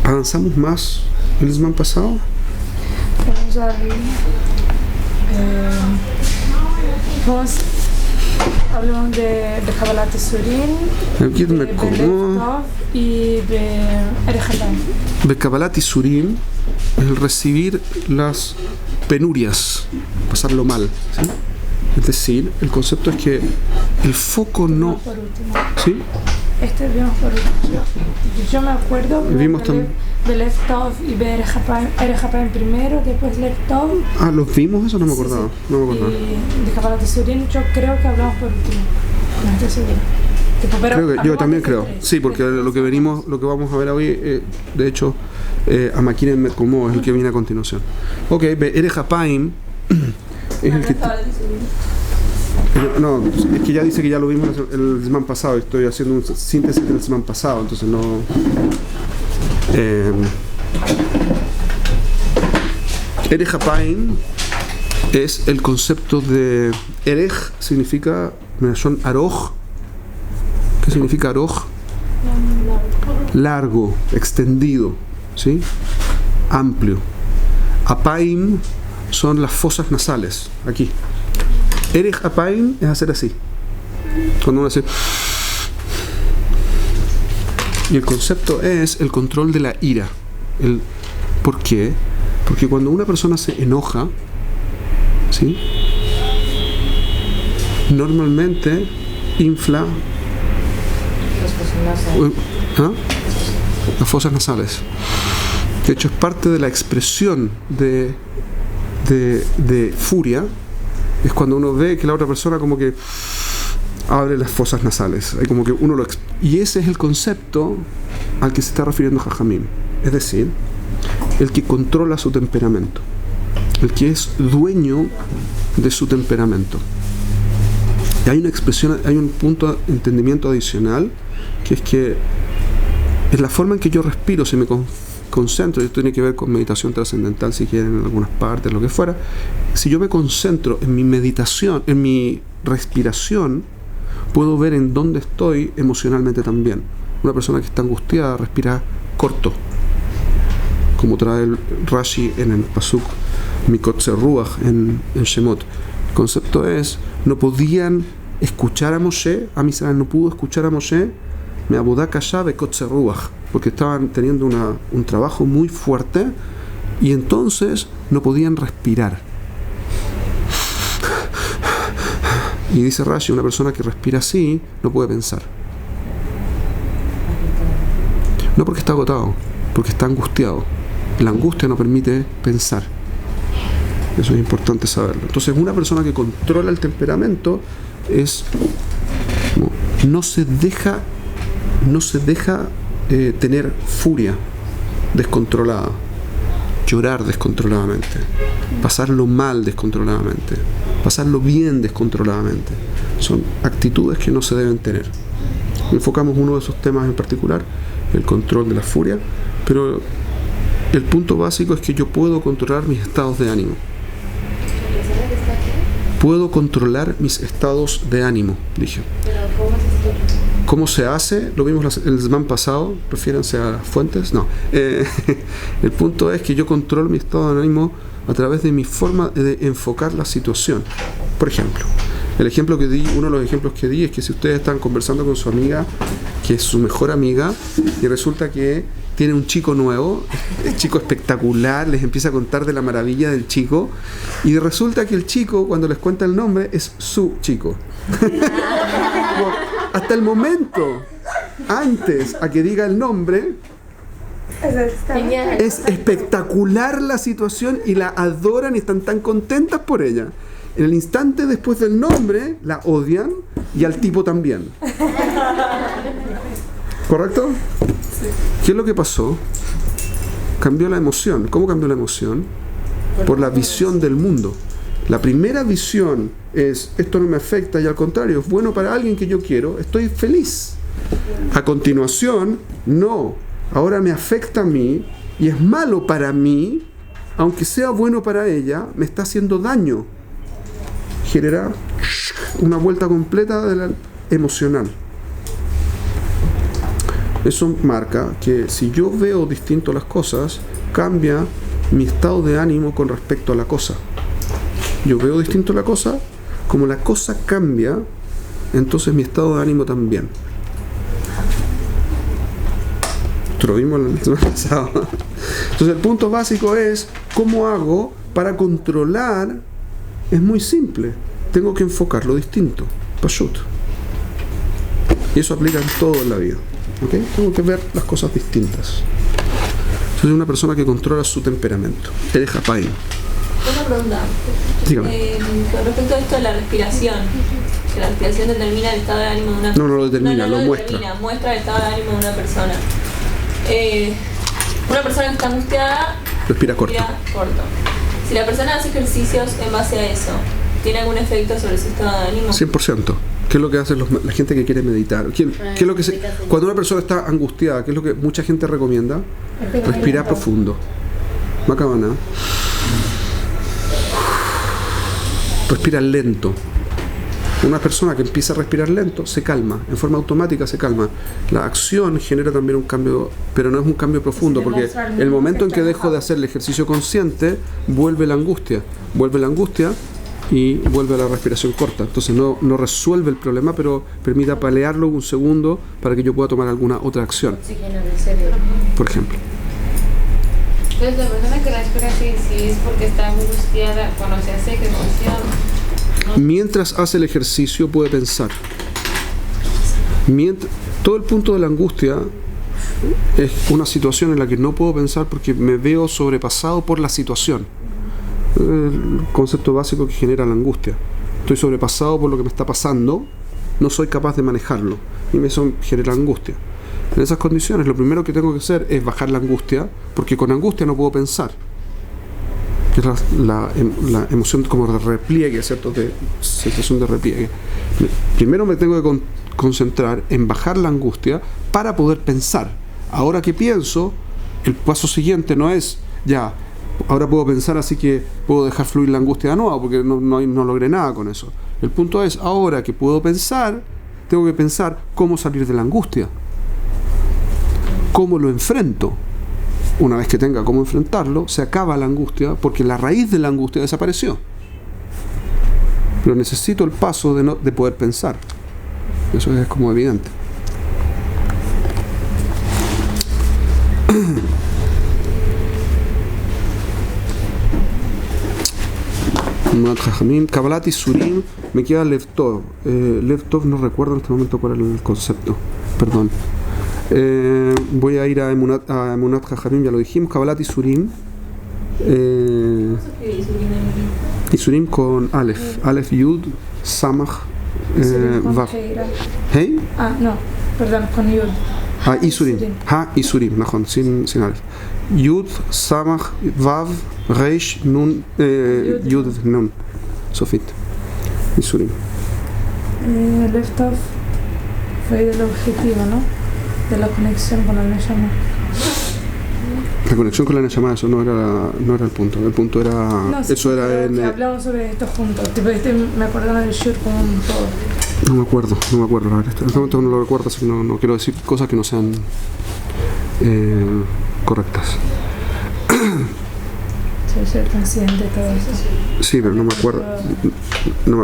¿Avanzamos más el Zman pasado? Vamos a ver. Hablamos de Kabbalat Isurim, Aquí me como y de Erejatán. De Kabbalat Isurim es el recibir las penurias, pasarlo mal, ¿sí? Es decir, el concepto es que el foco no... Por último. ¿Sí? Este vimos por último. Yo me acuerdo de Leftov y de Erejatán primero, después Leftov. Ah, ¿los vimos? Eso no me acordaba. Sí. No me acordaba. Y de Kabbalat Isurim yo creo que hablamos por último. No estoy segura. Yo también creo. Sí, porque lo que vamos a ver hoy, de hecho, Amakin Metkomo es el que viene a continuación. Ok, Erejapaim es el que... No, es que ya dice que ya lo vimos el Zman pasado. Estoy haciendo una síntesis del Zman pasado, entonces no... Erej Hapaim es el concepto de Erej, significa son aroj. ¿Qué significa aroj? Largo, extendido, ¿sí? Amplio. Apaim son las fosas nasales, aquí. Erej Apaim es hacer así. Cuando uno hace. Y el concepto es el control de la ira. ¿Por qué? Porque cuando una persona se enoja, ¿sí? Normalmente infla las fosas nasales. De hecho, es parte de la expresión de furia. Es cuando uno ve que la otra persona como que abre las fosas nasales. Hay como que uno y ese es el concepto al que se está refiriendo Jajamim. Es decir, el que controla su temperamento. El que es dueño de su temperamento. Y hay una expresión, hay un punto de entendimiento adicional, que es que es la forma en que yo respiro, si me concentro, y esto tiene que ver con meditación trascendental, si quieren, en algunas partes, lo que fuera. Si yo me concentro en mi meditación, en mi respiración, puedo ver en dónde estoy emocionalmente también. Una persona que está angustiada respira corto, como trae el Rashi en el Pasuk Mikotze Ruach en Shemot. El concepto es, no podían escuchar a Moshe, a Israel no pudo escuchar a Moshe, me abodá kashá bekotze ruach, porque estaban teniendo un trabajo muy fuerte y entonces no podían respirar. Y dice Rashi, una persona que respira así no puede pensar. No porque está agotado, porque está angustiado. La angustia no permite pensar. Eso es importante saberlo. Entonces, una persona que controla el temperamento no se deja tener furia descontrolada, llorar descontroladamente, pasarlo mal descontroladamente, pasarlo bien descontroladamente. Son actitudes que no se deben tener. Enfocamos uno de esos temas en particular, el control de la furia, pero el punto básico es que yo puedo controlar mis estados de ánimo. Puedo controlar mis estados de ánimo, dije. ¿Cómo se hace? Lo vimos el semana pasado, refiéranse a las fuentes. No. El punto es que yo controlo mi estado de ánimo a través de mi forma de enfocar la situación. Por ejemplo, uno de los ejemplos que di es que si ustedes están conversando con su amiga, que es su mejor amiga, y resulta que tiene un chico nuevo, el chico espectacular, les empieza a contar de la maravilla del chico, y resulta que el chico, cuando les cuenta el nombre, es su chico. Hasta el momento, antes a que diga el nombre, es espectacular la situación y la adoran y están tan contentas por ella. En el instante después del nombre, la odian y al tipo también. ¿Correcto? ¿Qué es lo que pasó? Cambió la emoción. ¿Cómo cambió la emoción? Por la visión del mundo. La primera visión es, esto no me afecta y al contrario, es bueno para alguien que yo quiero, estoy feliz. A continuación, no, ahora me afecta a mí y es malo para mí, aunque sea bueno para ella, me está haciendo daño. Genera una vuelta completa de la emocional. Eso marca que si yo veo distinto las cosas, cambia mi estado de ánimo con respecto a la cosa. Yo veo distinto la cosa, como la cosa cambia, entonces mi estado de ánimo también. Esto lo vimos el semana pasado. Entonces el punto básico es, ¿cómo hago para controlar? Es muy simple, tengo que enfocarlo distinto, pashut. Y eso aplica en todo en la vida. ¿Okay? Tengo que ver las cosas distintas. Soy una persona que controla su temperamento. Erej Hapaim. Una pregunta. Dígame. Con respecto a esto de la respiración, que la respiración determina el estado de ánimo de una persona. No lo determina, lo muestra. Muestra el estado de ánimo de una persona. Una persona que está angustiada respira corto. Si la persona hace ejercicios en base a eso, ¿tiene algún efecto sobre su estado de ánimo? 100%. ¿Qué es lo que hace la gente que quiere meditar? ¿Qué es lo que cuando una persona está angustiada, ¿qué es lo que mucha gente recomienda? Respirar profundo. Macabana. Respira lento. Una persona que empieza a respirar lento se calma, en forma automática se calma. La acción genera también un cambio, pero no es un cambio profundo, porque el momento en que dejo de hacer el ejercicio consciente, vuelve la angustia y vuelve a la respiración corta. Entonces no resuelve el problema, pero permite palearlo un segundo para que yo pueda tomar alguna otra acción. Oxigenar el cerebro. Por ejemplo. Entonces la persona que respira así, si es porque está angustiada cuando se hace ejercicio, mientras hace el ejercicio puede pensar. Todo el punto de la angustia es una situación en la que no puedo pensar porque me veo sobrepasado por la situación. El concepto básico que genera la angustia. Estoy sobrepasado por lo que me está pasando, no soy capaz de manejarlo y eso genera angustia. En esas condiciones lo primero que tengo que hacer es bajar la angustia, porque con angustia no puedo pensar. Es la emoción como de repliegue, ¿cierto? De sensación de repliegue. Primero me tengo que concentrar en bajar la angustia para poder pensar. Ahora que pienso, el paso siguiente no es ya, ahora puedo pensar, así que puedo dejar fluir la angustia de nuevo, porque no logré nada con eso. El punto es, ahora que puedo pensar, tengo que pensar cómo salir de la angustia, cómo lo enfrento. Una vez que tenga cómo enfrentarlo, se acaba la angustia, porque la raíz de la angustia desapareció. Pero necesito el paso de poder pensar. Eso es como evidente. Kabbalat Isurim, me queda Lev Tov. Lev Tov no recuerdo en este momento cuál era el concepto. Perdón. Voy a ir a Emunat Jajamim, ya lo dijimos. Kabbalat Isurim. Isurim con Aleph. Aleph Yud, Samach, Vav. ¿Hey? No, perdón, con Yud. Isurim. Isurim, najón, sin Aleph. Yud, Samach, Vav, Reish, Nun, Yud, Nun. Sofit. Isurim. Left off fue del objetivo, ¿no? De la conexión con la Neshama. La conexión con la Neshama, eso no era el punto. El punto era... No, sí, eso era en... hablamos sobre esto juntos. Tipo, me acordaba del Shur como un todo. No me acuerdo. En este momento no lo recuerdo, así que no quiero decir cosas que no sean correctas. Soy consciente de todo esto. Sí, pero no me acuerdo.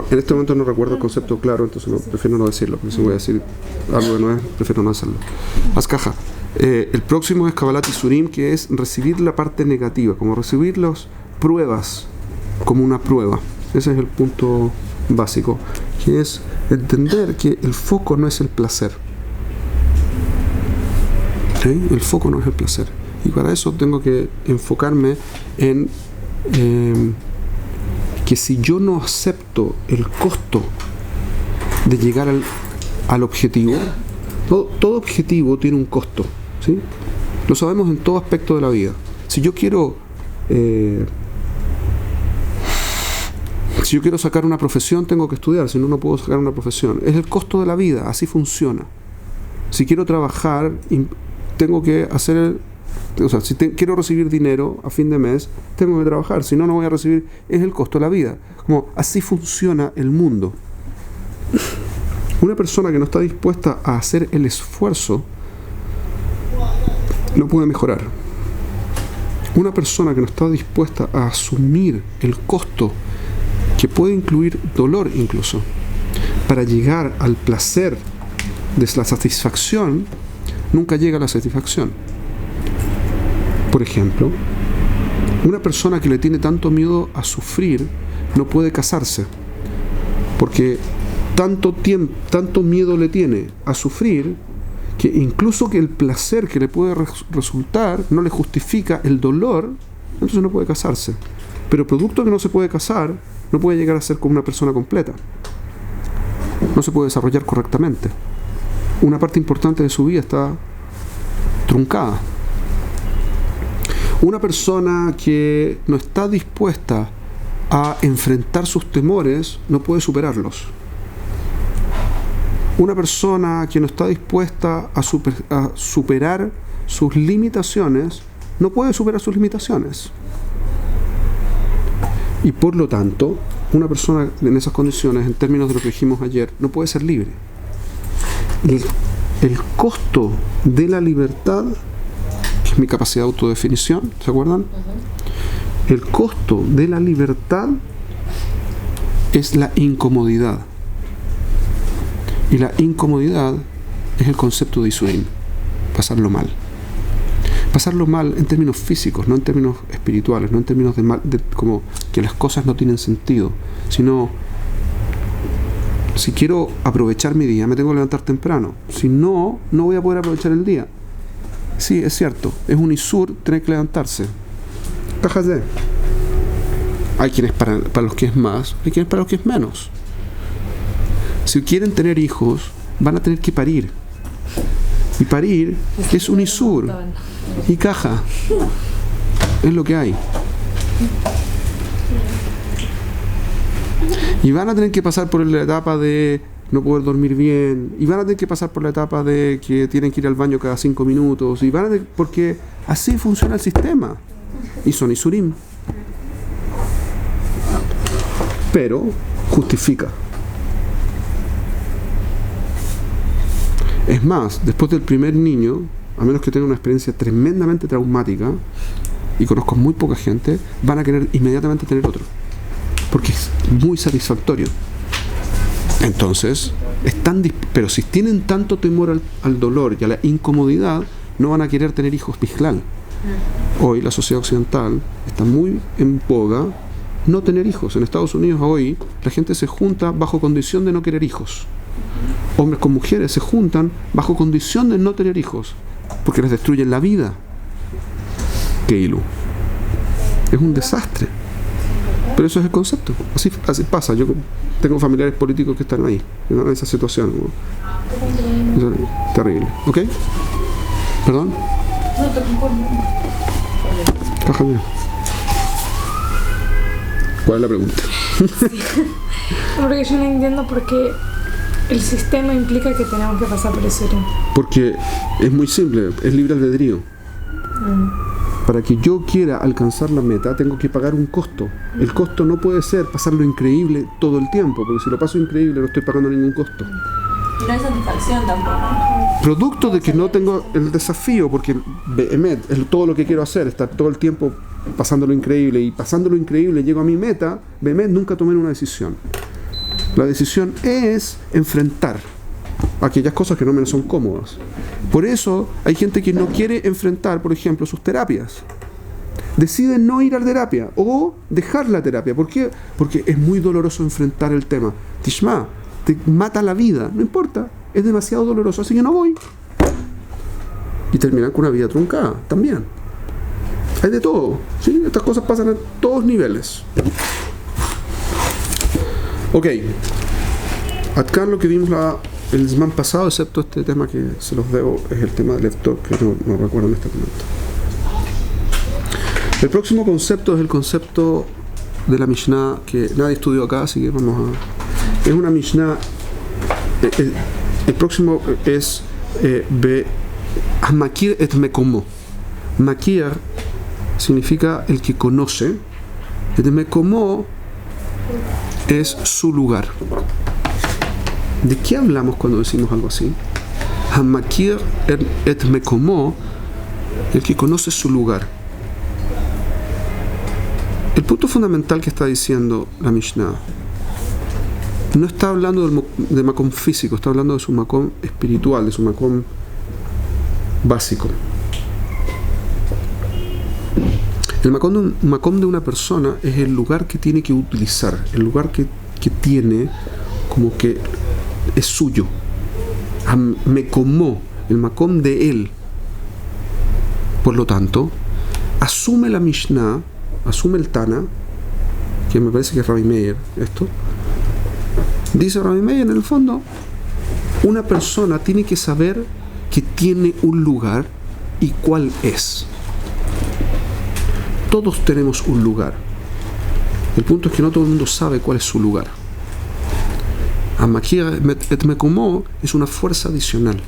En este momento no recuerdo el concepto claro, entonces prefiero no decirlo, porque si voy a decir algo que no es, prefiero no hacerlo. Azcaja. El próximo es Kabbalat Isurim, que es recibir la parte negativa, como recibir las pruebas como una prueba. Ese es el punto básico, que es entender que el foco no es el placer. ¿Sí? El foco no es el placer. Y para eso tengo que enfocarme en que si yo no acepto el costo de llegar al objetivo, todo objetivo tiene un costo, ¿sí? Lo sabemos en todo aspecto de la vida. Si yo quiero sacar una profesión, tengo que estudiar, si no, no puedo sacar una profesión. Es el costo de la vida, así funciona. Si quiero trabajar, tengo que hacer... si quiero recibir dinero a fin de mes, tengo que trabajar, si no, no voy a recibir. Es el costo de la vida. Como así funciona el mundo. Una persona que no está dispuesta a hacer el esfuerzo no puede mejorar. Una persona que no está dispuesta a asumir el costo, que puede incluir dolor incluso, para llegar al placer de la satisfacción, nunca llega a la satisfacción. Por ejemplo, una persona que le tiene tanto miedo a sufrir no puede casarse, porque tanto miedo le tiene a sufrir que incluso que el placer que le puede resultar no le justifica el dolor, entonces no puede casarse. Pero producto que no se puede casar, no puede llegar a ser como una persona completa. No se puede desarrollar correctamente. Una parte importante de su vida está truncada. Una persona que no está dispuesta a enfrentar sus temores no puede superarlos. Una persona que no está dispuesta a superar sus limitaciones no puede superar sus limitaciones. Y por lo tanto, una persona en esas condiciones, en términos de lo que dijimos ayer, no puede ser libre. El costo de la libertad, que es mi capacidad de autodefinición, ¿se acuerdan? El costo de la libertad es la incomodidad. Y la incomodidad es el concepto de Isurim, pasarlo mal. Pasarlo mal en términos físicos, no en términos espirituales, no en términos de mal, como que las cosas no tienen sentido, sino si quiero aprovechar mi día, me tengo que levantar temprano. Si no, no voy a poder aprovechar el día. Sí, es cierto, es un isur tener que levantarse. Cájate. Hay quienes para los que es más, hay quienes para los que es menos. Si quieren tener hijos, van a tener que parir. Y parir es un isur. Y caja. Es lo que hay. Y van a tener que pasar por la etapa de no poder dormir bien. Y van a tener que pasar por la etapa de que tienen que ir al baño cada 5 minutos. Y van a porque así funciona el sistema. Y son isurim. Pero justifica. Es más, después del primer niño, a menos que tenga una experiencia tremendamente traumática, y conozco muy poca gente, van a querer inmediatamente tener otro, porque es muy satisfactorio. Entonces, pero si tienen tanto temor al dolor y a la incomodidad, no van a querer tener hijos bislal. Hoy la sociedad occidental está muy en boga no tener hijos. En Estados Unidos hoy la gente se junta bajo condición de no querer hijos. Hombres con mujeres se juntan bajo condición de no tener hijos, porque les destruyen la vida. Keilu. Es un desastre. Pero eso es el concepto. Así pasa. Yo tengo familiares políticos que están ahí, en esa situación. Eso es terrible. ¿Ok? ¿Perdón? No te conformo. Cájame. ¿Cuál es la pregunta? Porque yo no entiendo por qué el sistema implica que tenemos que pasar por eso. Porque es muy simple, es libre albedrío. Para que yo quiera alcanzar la meta, tengo que pagar un costo. El costo no puede ser pasarlo increíble todo el tiempo, porque si lo paso increíble no estoy pagando ningún costo. Y no hay satisfacción tampoco. Producto de que no tengo el desafío, porque Behemet es todo lo que quiero hacer, estar todo el tiempo pasándolo increíble, y pasándolo increíble llego a mi meta. Behemet nunca tomé una decisión. La decisión es enfrentar aquellas cosas que no me son cómodas. Por eso hay gente que no quiere enfrentar, por ejemplo, sus terapias. Deciden no ir a la terapia o dejar la terapia. ¿Por qué? Porque es muy doloroso enfrentar el tema. Tishma, te mata la vida. No importa, es demasiado doloroso, así que no voy. Y terminan con una vida truncada también. Hay de todo, ¿sí? Estas cosas pasan a todos niveles. Ok, acá lo que vimos el semana pasado, excepto este tema que se los debo, es el tema del lector, que no recuerdo en este momento. El próximo concepto es el concepto de la Mishnah, que nadie estudió acá, así que vamos a... Es una Mishnah, el próximo es Makir et Mekomo. Makir significa el que conoce, et Mekomo es su lugar. ¿De qué hablamos cuando decimos algo así? Hamakir et Mekomo, el que conoce su lugar. El punto fundamental que está diciendo la Mishnah no está hablando de makom físico, está hablando de su makom espiritual, de su makom básico. El makom de una persona es el lugar que tiene que utilizar, el lugar que tiene como que es suyo. Mekomó, el makom de él. Por lo tanto, asume la Mishnah, asume el Tana, que me parece que es Rabbi Meir, esto. Dice Rabbi Meir, en el fondo, una persona tiene que saber que tiene un lugar y cuál es. Todos tenemos un lugar. El punto es que no todo el mundo sabe cuál es su lugar. Amakir et Mekomo es una fuerza adicional.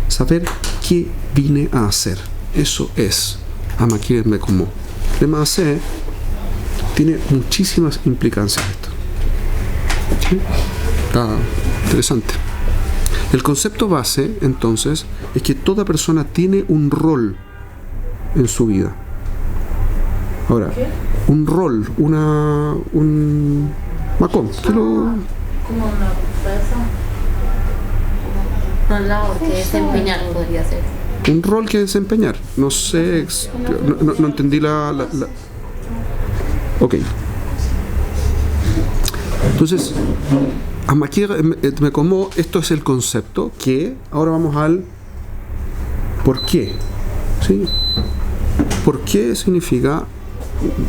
Saber qué vine a hacer. Eso es Amakir et Mekomo. De Maaseh tiene muchísimas implicancias esto. ¿Sí? Está interesante. El concepto base, entonces, es que toda persona tiene un rol en su vida. Ahora, un rol, un macón, que lo... Como una fuerza. Un lado que desempeñar podría ser. Un rol que desempeñar. No sé, no entendí la... Ok. Entonces, Amakir et Mekomo, esto es el concepto que ahora vamos al por qué. ¿Sí? ¿Por qué significa?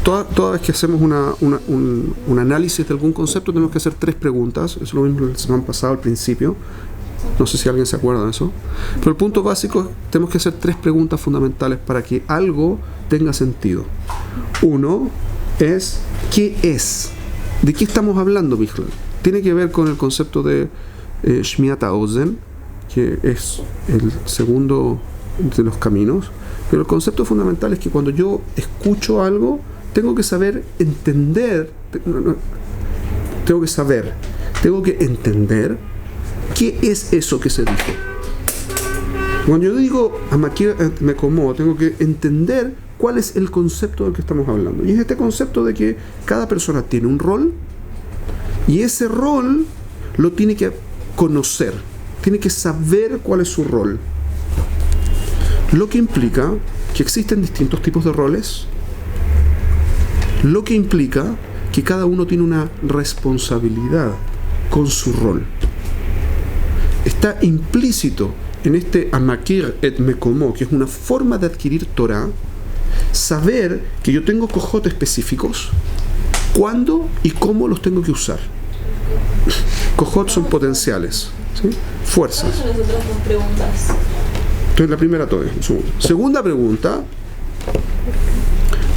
Toda vez que hacemos un análisis de algún concepto tenemos que hacer 3 preguntas. Es lo mismo que se me han pasado al principio. No sé si alguien se acuerda de eso. Pero el punto básico es que tenemos que hacer 3 preguntas fundamentales para que algo tenga sentido. Uno es, ¿qué es? ¿De qué estamos hablando, Bichl? Tiene que ver con el concepto de Shmiat HaOzen, que es el segundo de los caminos. Pero el concepto fundamental es que cuando yo escucho algo, tengo que saber entender, tengo que entender qué es eso que se dijo. Cuando yo digo Amakir et Mekomo, tengo que entender cuál es el concepto del que estamos hablando. Y es este concepto de que cada persona tiene un rol y ese rol lo tiene que conocer, tiene que saber cuál es su rol. Lo que implica que existen distintos tipos de roles, lo que implica que cada uno tiene una responsabilidad con su rol. Está implícito en este Amakir et Mekomo, que es una forma de adquirir Torah, saber que yo tengo kohot específicos, cuándo y cómo los tengo que usar. Kohot son potenciales, ¿sí? Fuerzas. ¿Cuáles son las otras 2 preguntas? Entonces la primera todo es. Segunda pregunta,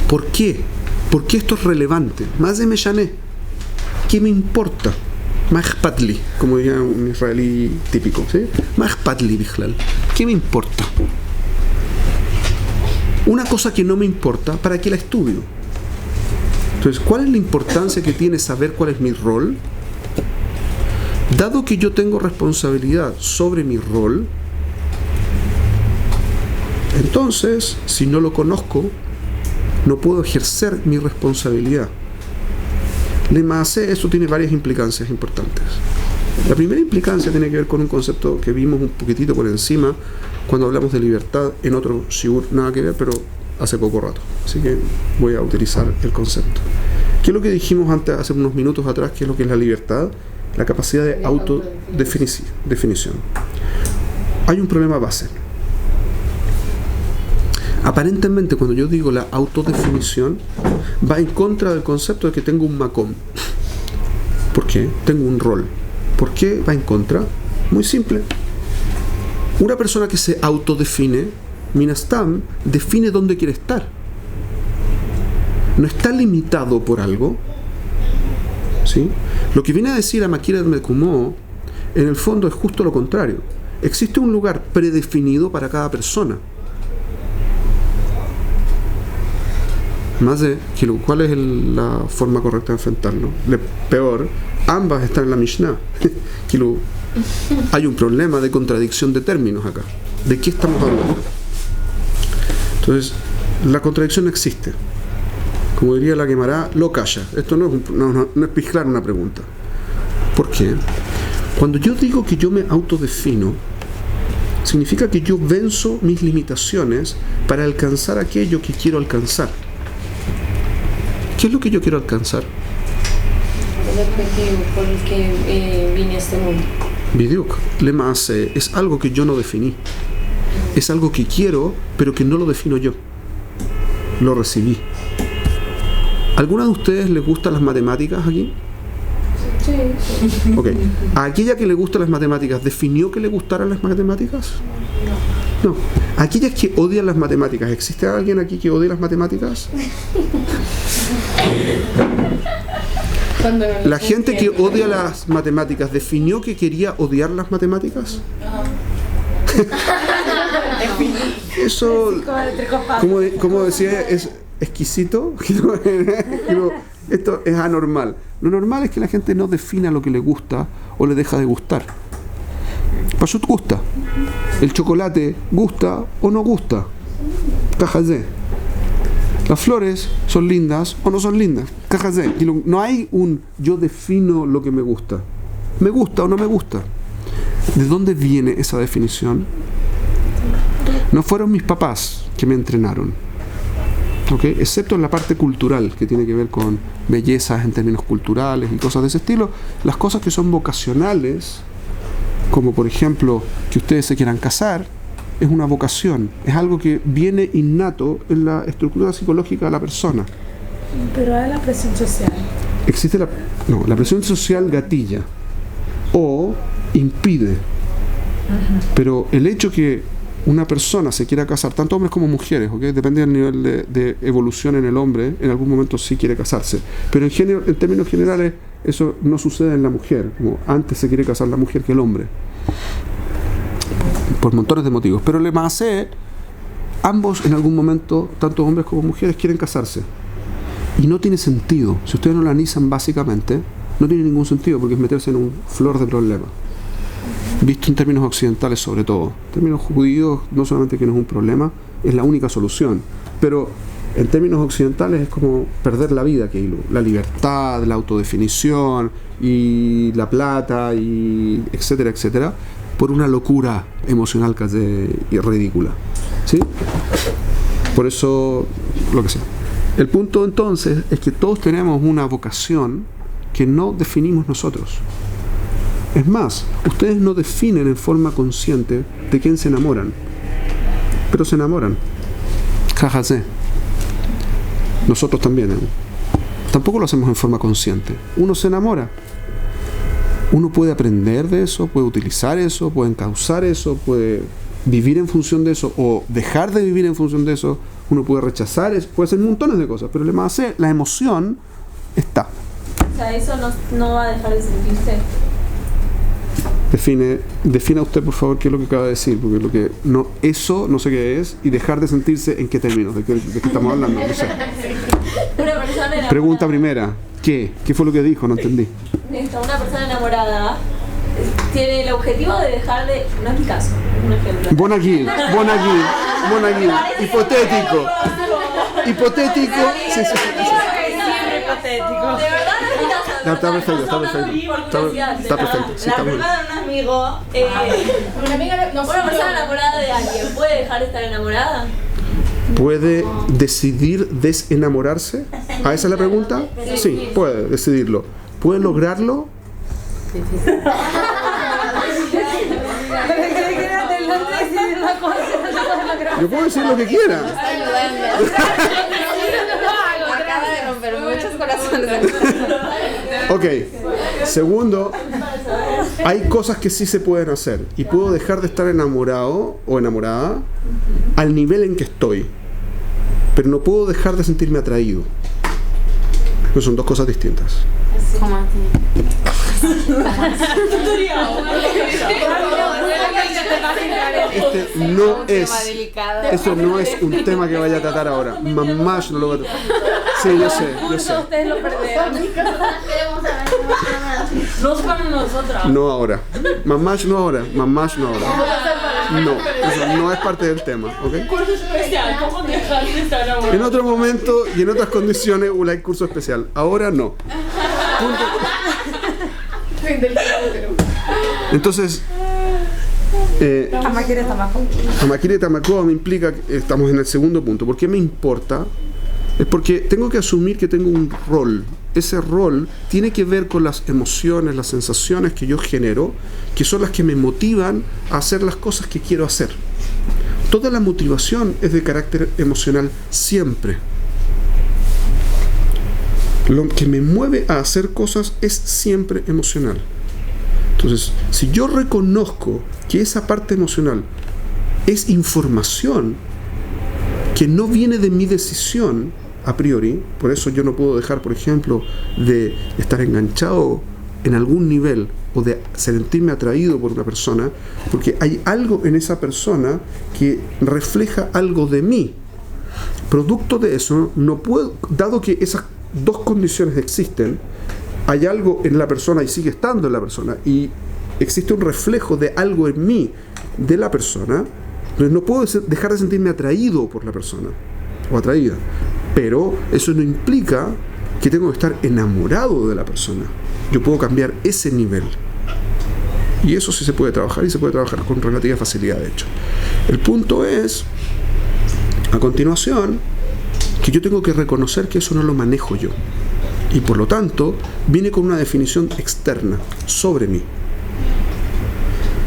¿por qué? ¿Por qué esto es relevante? Más de Meyané, ¿qué me importa? Más patli, como diría un israelí típico, ¿sí? Más patli, Bichlal. ¿Qué me importa? Una cosa que no me importa, ¿para qué la estudio? Entonces, ¿cuál es la importancia que tiene saber cuál es mi rol? Dado que yo tengo responsabilidad sobre mi rol, entonces, si no lo conozco, no puedo ejercer mi responsabilidad. Eso tiene varias implicancias importantes. La primera implicancia tiene que ver con un concepto que vimos un poquitito por encima cuando hablamos de libertad en otro shiur, nada que ver, pero hace poco rato. Así que voy a utilizar el concepto. ¿Qué es lo que dijimos antes, hace unos minutos atrás? ¿Qué es lo que es la libertad? La capacidad de autodefinición. Hay un problema base. Aparentemente, cuando yo digo la autodefinición, va en contra del concepto de que tengo un makom. ¿Por qué? Tengo un rol. ¿Por qué va en contra? Muy simple. Una persona que se autodefine, Minastam, define dónde quiere estar. No está limitado por algo. ¿Sí? Lo que viene a decir Amakir et Mekomo, en el fondo es justo lo contrario. Existe un lugar predefinido para cada persona. Más de, ¿cuál es la forma correcta de enfrentarlo? Peor, ambas están en la Mishnah. Hay un problema de contradicción de términos acá. ¿De qué estamos hablando? Entonces, la contradicción existe. Como diría la Gemara, lo calla. Esto no es pisclar una pregunta. ¿Por qué? Cuando yo digo que yo me autodefino, significa que yo venzo mis limitaciones para alcanzar aquello que quiero alcanzar. ¿Qué es lo que yo quiero alcanzar? El objetivo por el que vine a este mundo. Bidyuk, lema hace, es algo que yo no definí. Es algo que quiero, pero que no lo defino yo. Lo recibí. ¿Alguna de ustedes les gustan las matemáticas aquí? Sí. Ok. ¿A aquella que le gustan las matemáticas, definió que le gustaran las matemáticas? No. Aquellas que odian las matemáticas, ¿existe alguien aquí que odie las matemáticas? La gente que odia las matemáticas, ¿definió que quería odiar las matemáticas? Eso, como decía, es exquisito. esto es anormal. Lo normal es que la gente no defina lo que le gusta o le deja de gustar. Pashut gusta. El chocolate gusta o no gusta. Cajazé. Las flores son lindas o no son lindas. Cajazé. Y no hay un yo defino lo que me gusta. ¿Me gusta o no me gusta? ¿De dónde viene esa definición? No fueron mis papás que me entrenaron, ¿okay? Excepto en la parte cultural, que tiene que ver con bellezas en términos culturales y cosas de ese estilo. Las cosas que son vocacionales, como por ejemplo que ustedes se quieran casar, es una vocación, es algo que viene innato en la estructura psicológica de la persona. Pero hay la presión social. Existe la presión social gatilla o impide. Pero el hecho que una persona se quiera casar, tanto hombres como mujeres, ¿okay? Depende del nivel de evolución en el hombre, en algún momento sí quiere casarse. Pero en términos generales eso no sucede en la mujer, como antes se quiere casar la mujer que el hombre. Por montones de motivos. Pero le maasé, ambos en algún momento, tanto hombres como mujeres, quieren casarse. Y no tiene sentido. Si ustedes no lo analizan básicamente, no tiene ningún sentido porque es meterse en un flor de problema. Visto en términos occidentales sobre todo. En términos judíos, no solamente que no es un problema, es la única solución. Pero en términos occidentales es como perder la vida, que la libertad, la autodefinición y la plata y etcétera, etcétera, por una locura emocional casi ridícula. ¿Sí? Por eso, lo que sea. El punto entonces es que todos tenemos una vocación que no definimos nosotros. Es más, ustedes no definen en forma consciente de quién se enamoran, pero se enamoran. Jajase. Nosotros también. Tampoco lo hacemos en forma consciente. Uno se enamora. Uno puede aprender de eso, puede utilizar eso, puede encauzar eso, puede vivir en función de eso o dejar de vivir en función de eso. Uno puede rechazar eso, puede hacer montones de cosas, pero la emoción está. O sea, eso no va a dejar de sentirse. Defina usted, por favor, qué es lo que acaba de decir, porque eso no sé qué es, y dejar de sentirse en qué términos, de qué estamos hablando, no sé. Una persona enamorada. Pregunta primera, ¿qué fue lo que dijo? No entendí. Una persona enamorada tiene el objetivo de dejar de... No es mi caso, es un ejemplo. Bon aquí, hipotético, sí. Hipotético. De verdad no es mi caso. No, está perfecto. Está perfecto. Sí, la prima de un amigo, una persona enamorada de alguien, ¿puede dejar de estar enamorada? ¿Puede decidir desenamorarse? ¿A esa es la pregunta? Sí, puede decidirlo. ¿Puede lograrlo? Yo puedo decir lo que quiera. Acaba de romper muchos corazones. Ok. Segundo, hay cosas que sí se pueden hacer y puedo dejar de estar enamorado o enamorada al nivel en que estoy, pero no puedo dejar de sentirme atraído. Pues son dos cosas distintas. ¿Cómo así? Eso no es un tema que vaya a tratar ahora. Mamás no lo va a tratar. Sí, yo sé. Ustedes lo perdieron. No es para nosotros. No ahora. Mamás no ahora. No, eso no es parte del tema, ¿ok? Curso especial, ¿cómo dejar de estar enamorado? En otro momento y en otras condiciones hay curso especial. Ahora no. Entonces, Amakire Tamako me implica que estamos en el segundo punto. ¿Por qué me importa? Es porque tengo que asumir que tengo un rol. Ese rol tiene que ver con las emociones, las sensaciones que yo genero, que son las que me motivan a hacer las cosas que quiero hacer. Toda la motivación es de carácter emocional siempre. Lo que me mueve a hacer cosas es siempre emocional. Entonces, si yo reconozco que esa parte emocional es información que no viene de mi decisión a priori, por eso yo no puedo dejar, por ejemplo, de estar enganchado en algún nivel o de sentirme atraído por una persona, porque hay algo en esa persona que refleja algo de mí. Producto de eso, no puedo, dado que dos condiciones existen, hay algo en la persona y sigue estando en la persona, y existe un reflejo de algo en mí, de la persona, entonces no puedo dejar de sentirme atraído por la persona, o atraída, pero eso no implica que tengo que estar enamorado de la persona. Yo puedo cambiar ese nivel. Y eso sí se puede trabajar, y se puede trabajar con relativa facilidad, de hecho. El punto es, a continuación, que yo tengo que reconocer que eso no lo manejo yo. Y por lo tanto, viene con una definición externa sobre mí.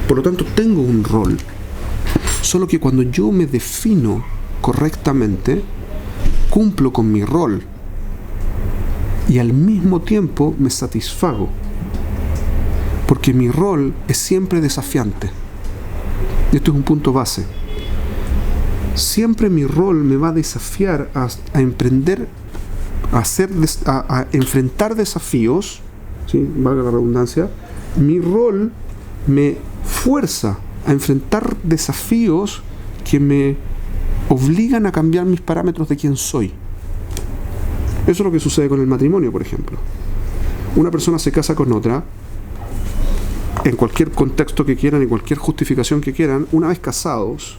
Por lo tanto, tengo un rol. Solo que cuando yo me defino correctamente, cumplo con mi rol. Y al mismo tiempo me satisfago. Porque mi rol es siempre desafiante. Y esto es un punto base. Siempre mi rol me va a desafiar a emprender, a enfrentar desafíos, ¿sí? Valga la redundancia. Mi rol me fuerza a enfrentar desafíos que me obligan a cambiar mis parámetros de quién soy. Eso es lo que sucede con el matrimonio, por ejemplo. Una persona se casa con otra, en cualquier contexto que quieran, en cualquier justificación que quieran. Una vez casados,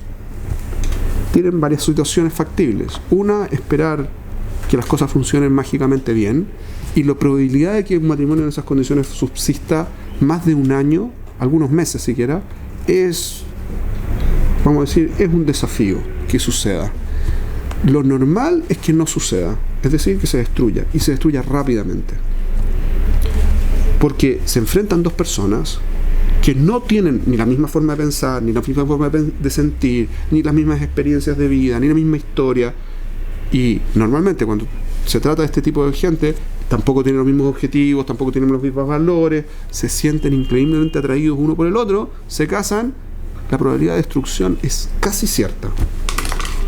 tienen varias situaciones factibles. Una, esperar que las cosas funcionen mágicamente bien, y la probabilidad de que un matrimonio en esas condiciones subsista más de un año, algunos meses siquiera, es, vamos a decir, es un desafío que suceda. Lo normal es que no suceda, es decir, que se destruya, y se destruya rápidamente. Porque se enfrentan dos personas que no tienen ni la misma forma de pensar, ni la misma forma de sentir, ni las mismas experiencias de vida, ni la misma historia. Y normalmente cuando se trata de este tipo de gente, tampoco tienen los mismos objetivos, tampoco tienen los mismos valores, se sienten increíblemente atraídos uno por el otro, se casan, la probabilidad de destrucción es casi cierta.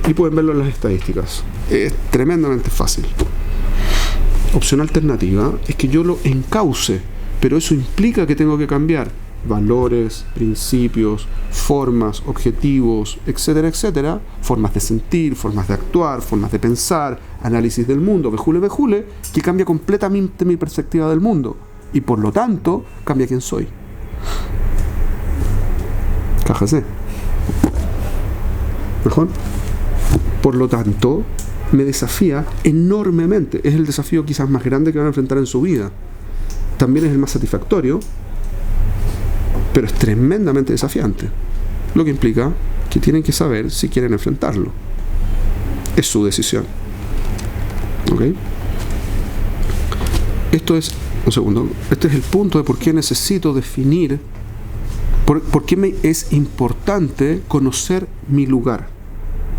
Y pueden verlo en las estadísticas. Es tremendamente fácil. Opción alternativa es que yo lo encauce, pero eso implica que tengo que cambiar valores, principios, formas, objetivos, etcétera, etcétera, formas de sentir, formas de actuar, formas de pensar, análisis del mundo, vejule, que cambia completamente mi perspectiva del mundo, y por lo tanto cambia quién soy. Cájase. ¿Mejor? Por lo tanto, me desafía enormemente. Es el desafío quizás más grande que van a enfrentar en su vida. También es el más satisfactorio, pero es tremendamente desafiante. Lo que implica que tienen que saber si quieren enfrentarlo. Es su decisión. ¿Ok? Esto es, un segundo, este es el punto de por qué necesito definir, por qué me es importante conocer mi lugar.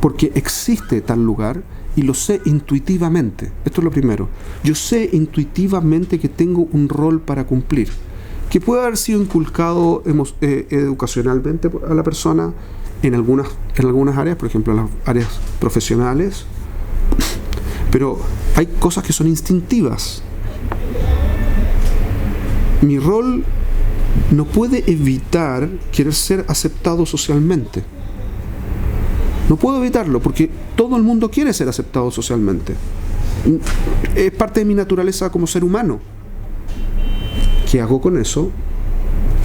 Porque existe tal lugar y lo sé intuitivamente. Esto es lo primero. Yo sé intuitivamente que tengo un rol para cumplir, que puede haber sido inculcado educacionalmente a la persona en algunas áreas, por ejemplo en las áreas profesionales, pero hay cosas que son instintivas. Mi rol no puede evitar querer ser aceptado socialmente. No puedo evitarlo porque todo el mundo quiere ser aceptado socialmente. Es parte de mi naturaleza como ser humano. ¿Qué hago con eso?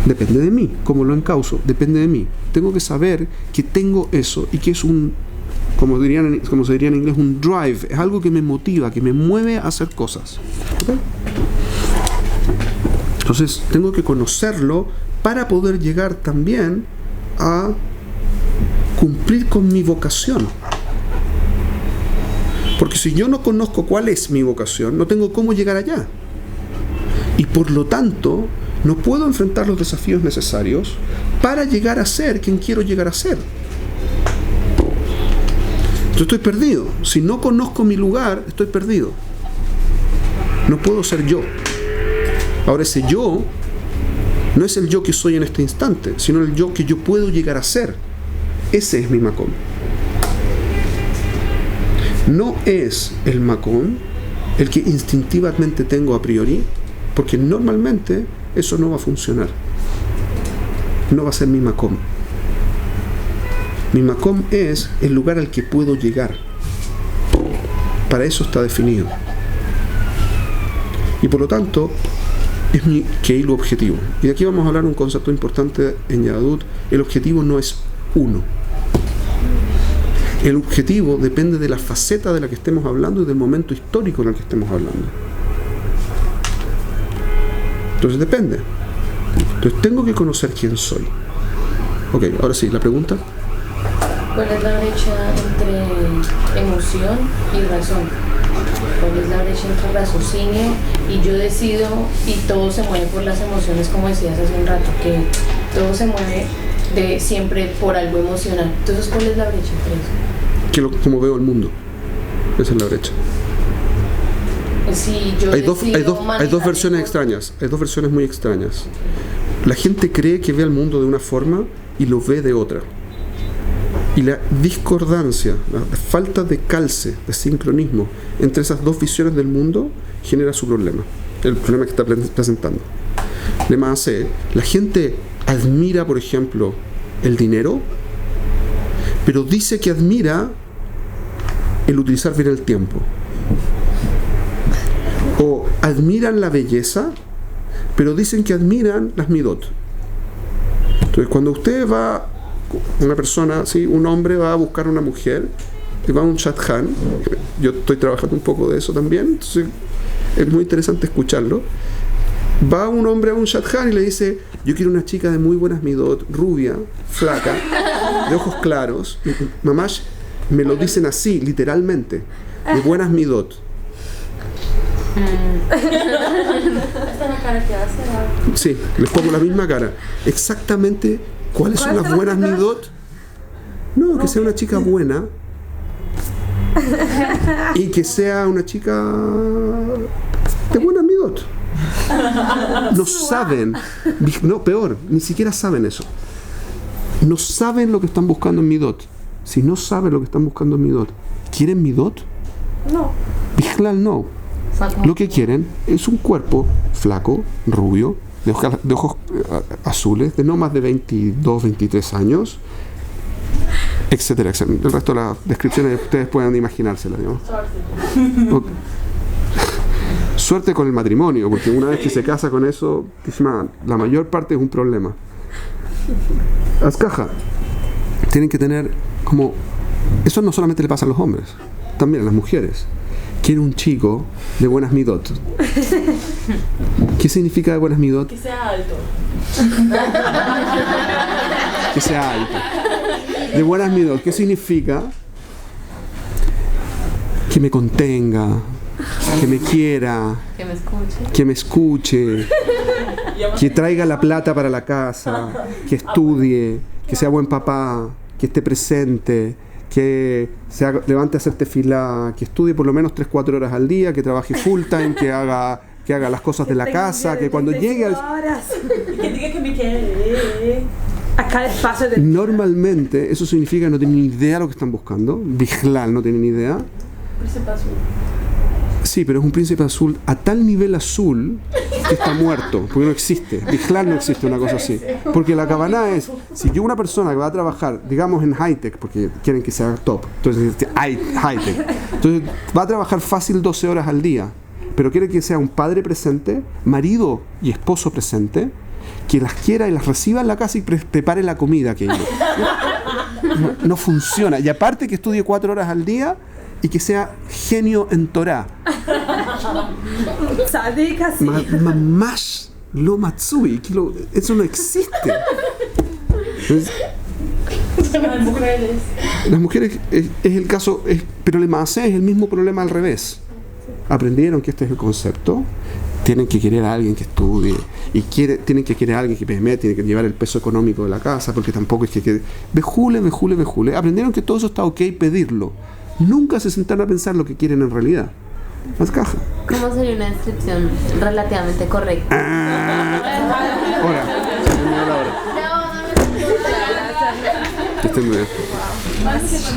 Depende de mí. ¿Cómo lo encauzo? Depende de mí. Tengo que saber que tengo eso y que es un, como se diría en inglés, un drive. Es algo que me motiva, que me mueve a hacer cosas. ¿Okay? Entonces, tengo que conocerlo para poder llegar también a cumplir con mi vocación. Porque si yo no conozco cuál es mi vocación, no tengo cómo llegar allá. Y por lo tanto, no puedo enfrentar los desafíos necesarios para llegar a ser quien quiero llegar a ser. Yo estoy perdido. Si no conozco mi lugar, estoy perdido. No puedo ser yo. Ahora ese yo no es el yo que soy en este instante, sino el yo que yo puedo llegar a ser. Ese es mi makom. No es el makom el que instintivamente tengo a priori, porque normalmente eso no va a funcionar. No va a ser mi makom. Mi makom es el lugar al que puedo llegar. Para eso está definido. Y por lo tanto, es mi Keilu objetivo. Y de aquí vamos a hablar de un concepto importante en Yahadut. El objetivo no es uno. El objetivo depende de la faceta de la que estemos hablando y del momento histórico en el que estemos hablando. Entonces depende. Entonces tengo que conocer quién soy. Ok, ahora sí, la pregunta. ¿Cuál es la brecha entre emoción y razón? ¿Cuál es la brecha entre raciocinio y yo decido y todo se mueve por las emociones, como decías hace un rato, que todo se mueve de siempre por algo emocional? Entonces, ¿cuál es la brecha entre eso? Como veo el mundo. Esa es la brecha. Si yo hay dos versiones extrañas. Hay dos versiones muy extrañas. La gente cree que ve el mundo de una forma y lo ve de otra. Y la discordancia, la falta de calce, de sincronismo entre esas dos visiones del mundo genera su problema. El problema que está presentando. La gente admira, por ejemplo, el dinero, pero dice que admira el utilizar bien el tiempo. O admiran la belleza, pero dicen que admiran las midot. Entonces, cuando usted va, una persona, ¿sí? Un hombre va a buscar a una mujer, y va a un shadchan, yo estoy trabajando un poco de eso también, entonces es muy interesante escucharlo. Va un hombre a un shadchan y le dice: yo quiero una chica de muy buenas midot, rubia, flaca, de ojos claros. Mamash, me lo dicen así, literalmente, de buenas midot. Esta es la cara que hace. Sí, les pongo la misma cara. Exactamente, ¿cuáles son las buenas midot? No, que sea una chica buena y que sea una chica de buenas midot. No saben, no, peor, ni siquiera saben eso. No saben lo que están buscando en midot. Si no saben lo que están buscando en midot, ¿quieren midot? No. Bichlal no. Lo que quieren es un cuerpo flaco, rubio, de ojos azules, de no más de 22, 23 años, etcétera, etcétera. El resto de las descripciones ustedes pueden imaginárselas, digamos. Okay. Suerte con el matrimonio, porque una vez que se casa con eso, la mayor parte es un problema. Las cajas tienen que tener como... Eso no solamente le pasa a los hombres, también a las mujeres. Quiere un chico de buenas midot. ¿Qué significa de buenas midot? Que sea alto. Que sea alto. De buenas midot, ¿qué significa? Que me contenga, que me quiera, que me escuche, que traiga la plata para la casa, que estudie, que sea buen papá, que esté presente, que se levante a hacer tefilá, que estudie por lo menos 3-4 horas al día, que trabaje full time, que haga las cosas de la casa, que cuando llegue al... Que diga que me quiere. Acá espacio de... Normalmente eso significa que no tienen ni idea de lo que están buscando. Bichlal no tienen ni idea. Príncipe azul. Sí, pero es un príncipe azul a tal nivel azul que está muerto, porque no existe. Bichlal no existe una cosa así. Porque la cabana es, si yo una persona que va a trabajar, digamos en high-tech, porque quieren que sea top, entonces high-tech, entonces va a trabajar fácil 12 horas al día, pero quiere que sea un padre presente, marido y esposo presente, que las quiera y las reciba en la casa y prepare la comida que no funciona. Y aparte que estudie 4 horas al día y que sea genio en Torah. Mamash lo matsui, eso no existe. Entonces, las mujeres es el caso, pero el Maaseh es el mismo problema al revés. Aprendieron que este es el concepto, tienen que querer a alguien que estudie y tienen que querer a alguien que tiene que llevar el peso económico de la casa, porque tampoco es que vejule. Aprendieron que todo eso está ok pedirlo. Nunca se sentaron a pensar lo que quieren en realidad. Las cajas. ¿Cómo sería una descripción relativamente correcta? Ahora. Que estén bien.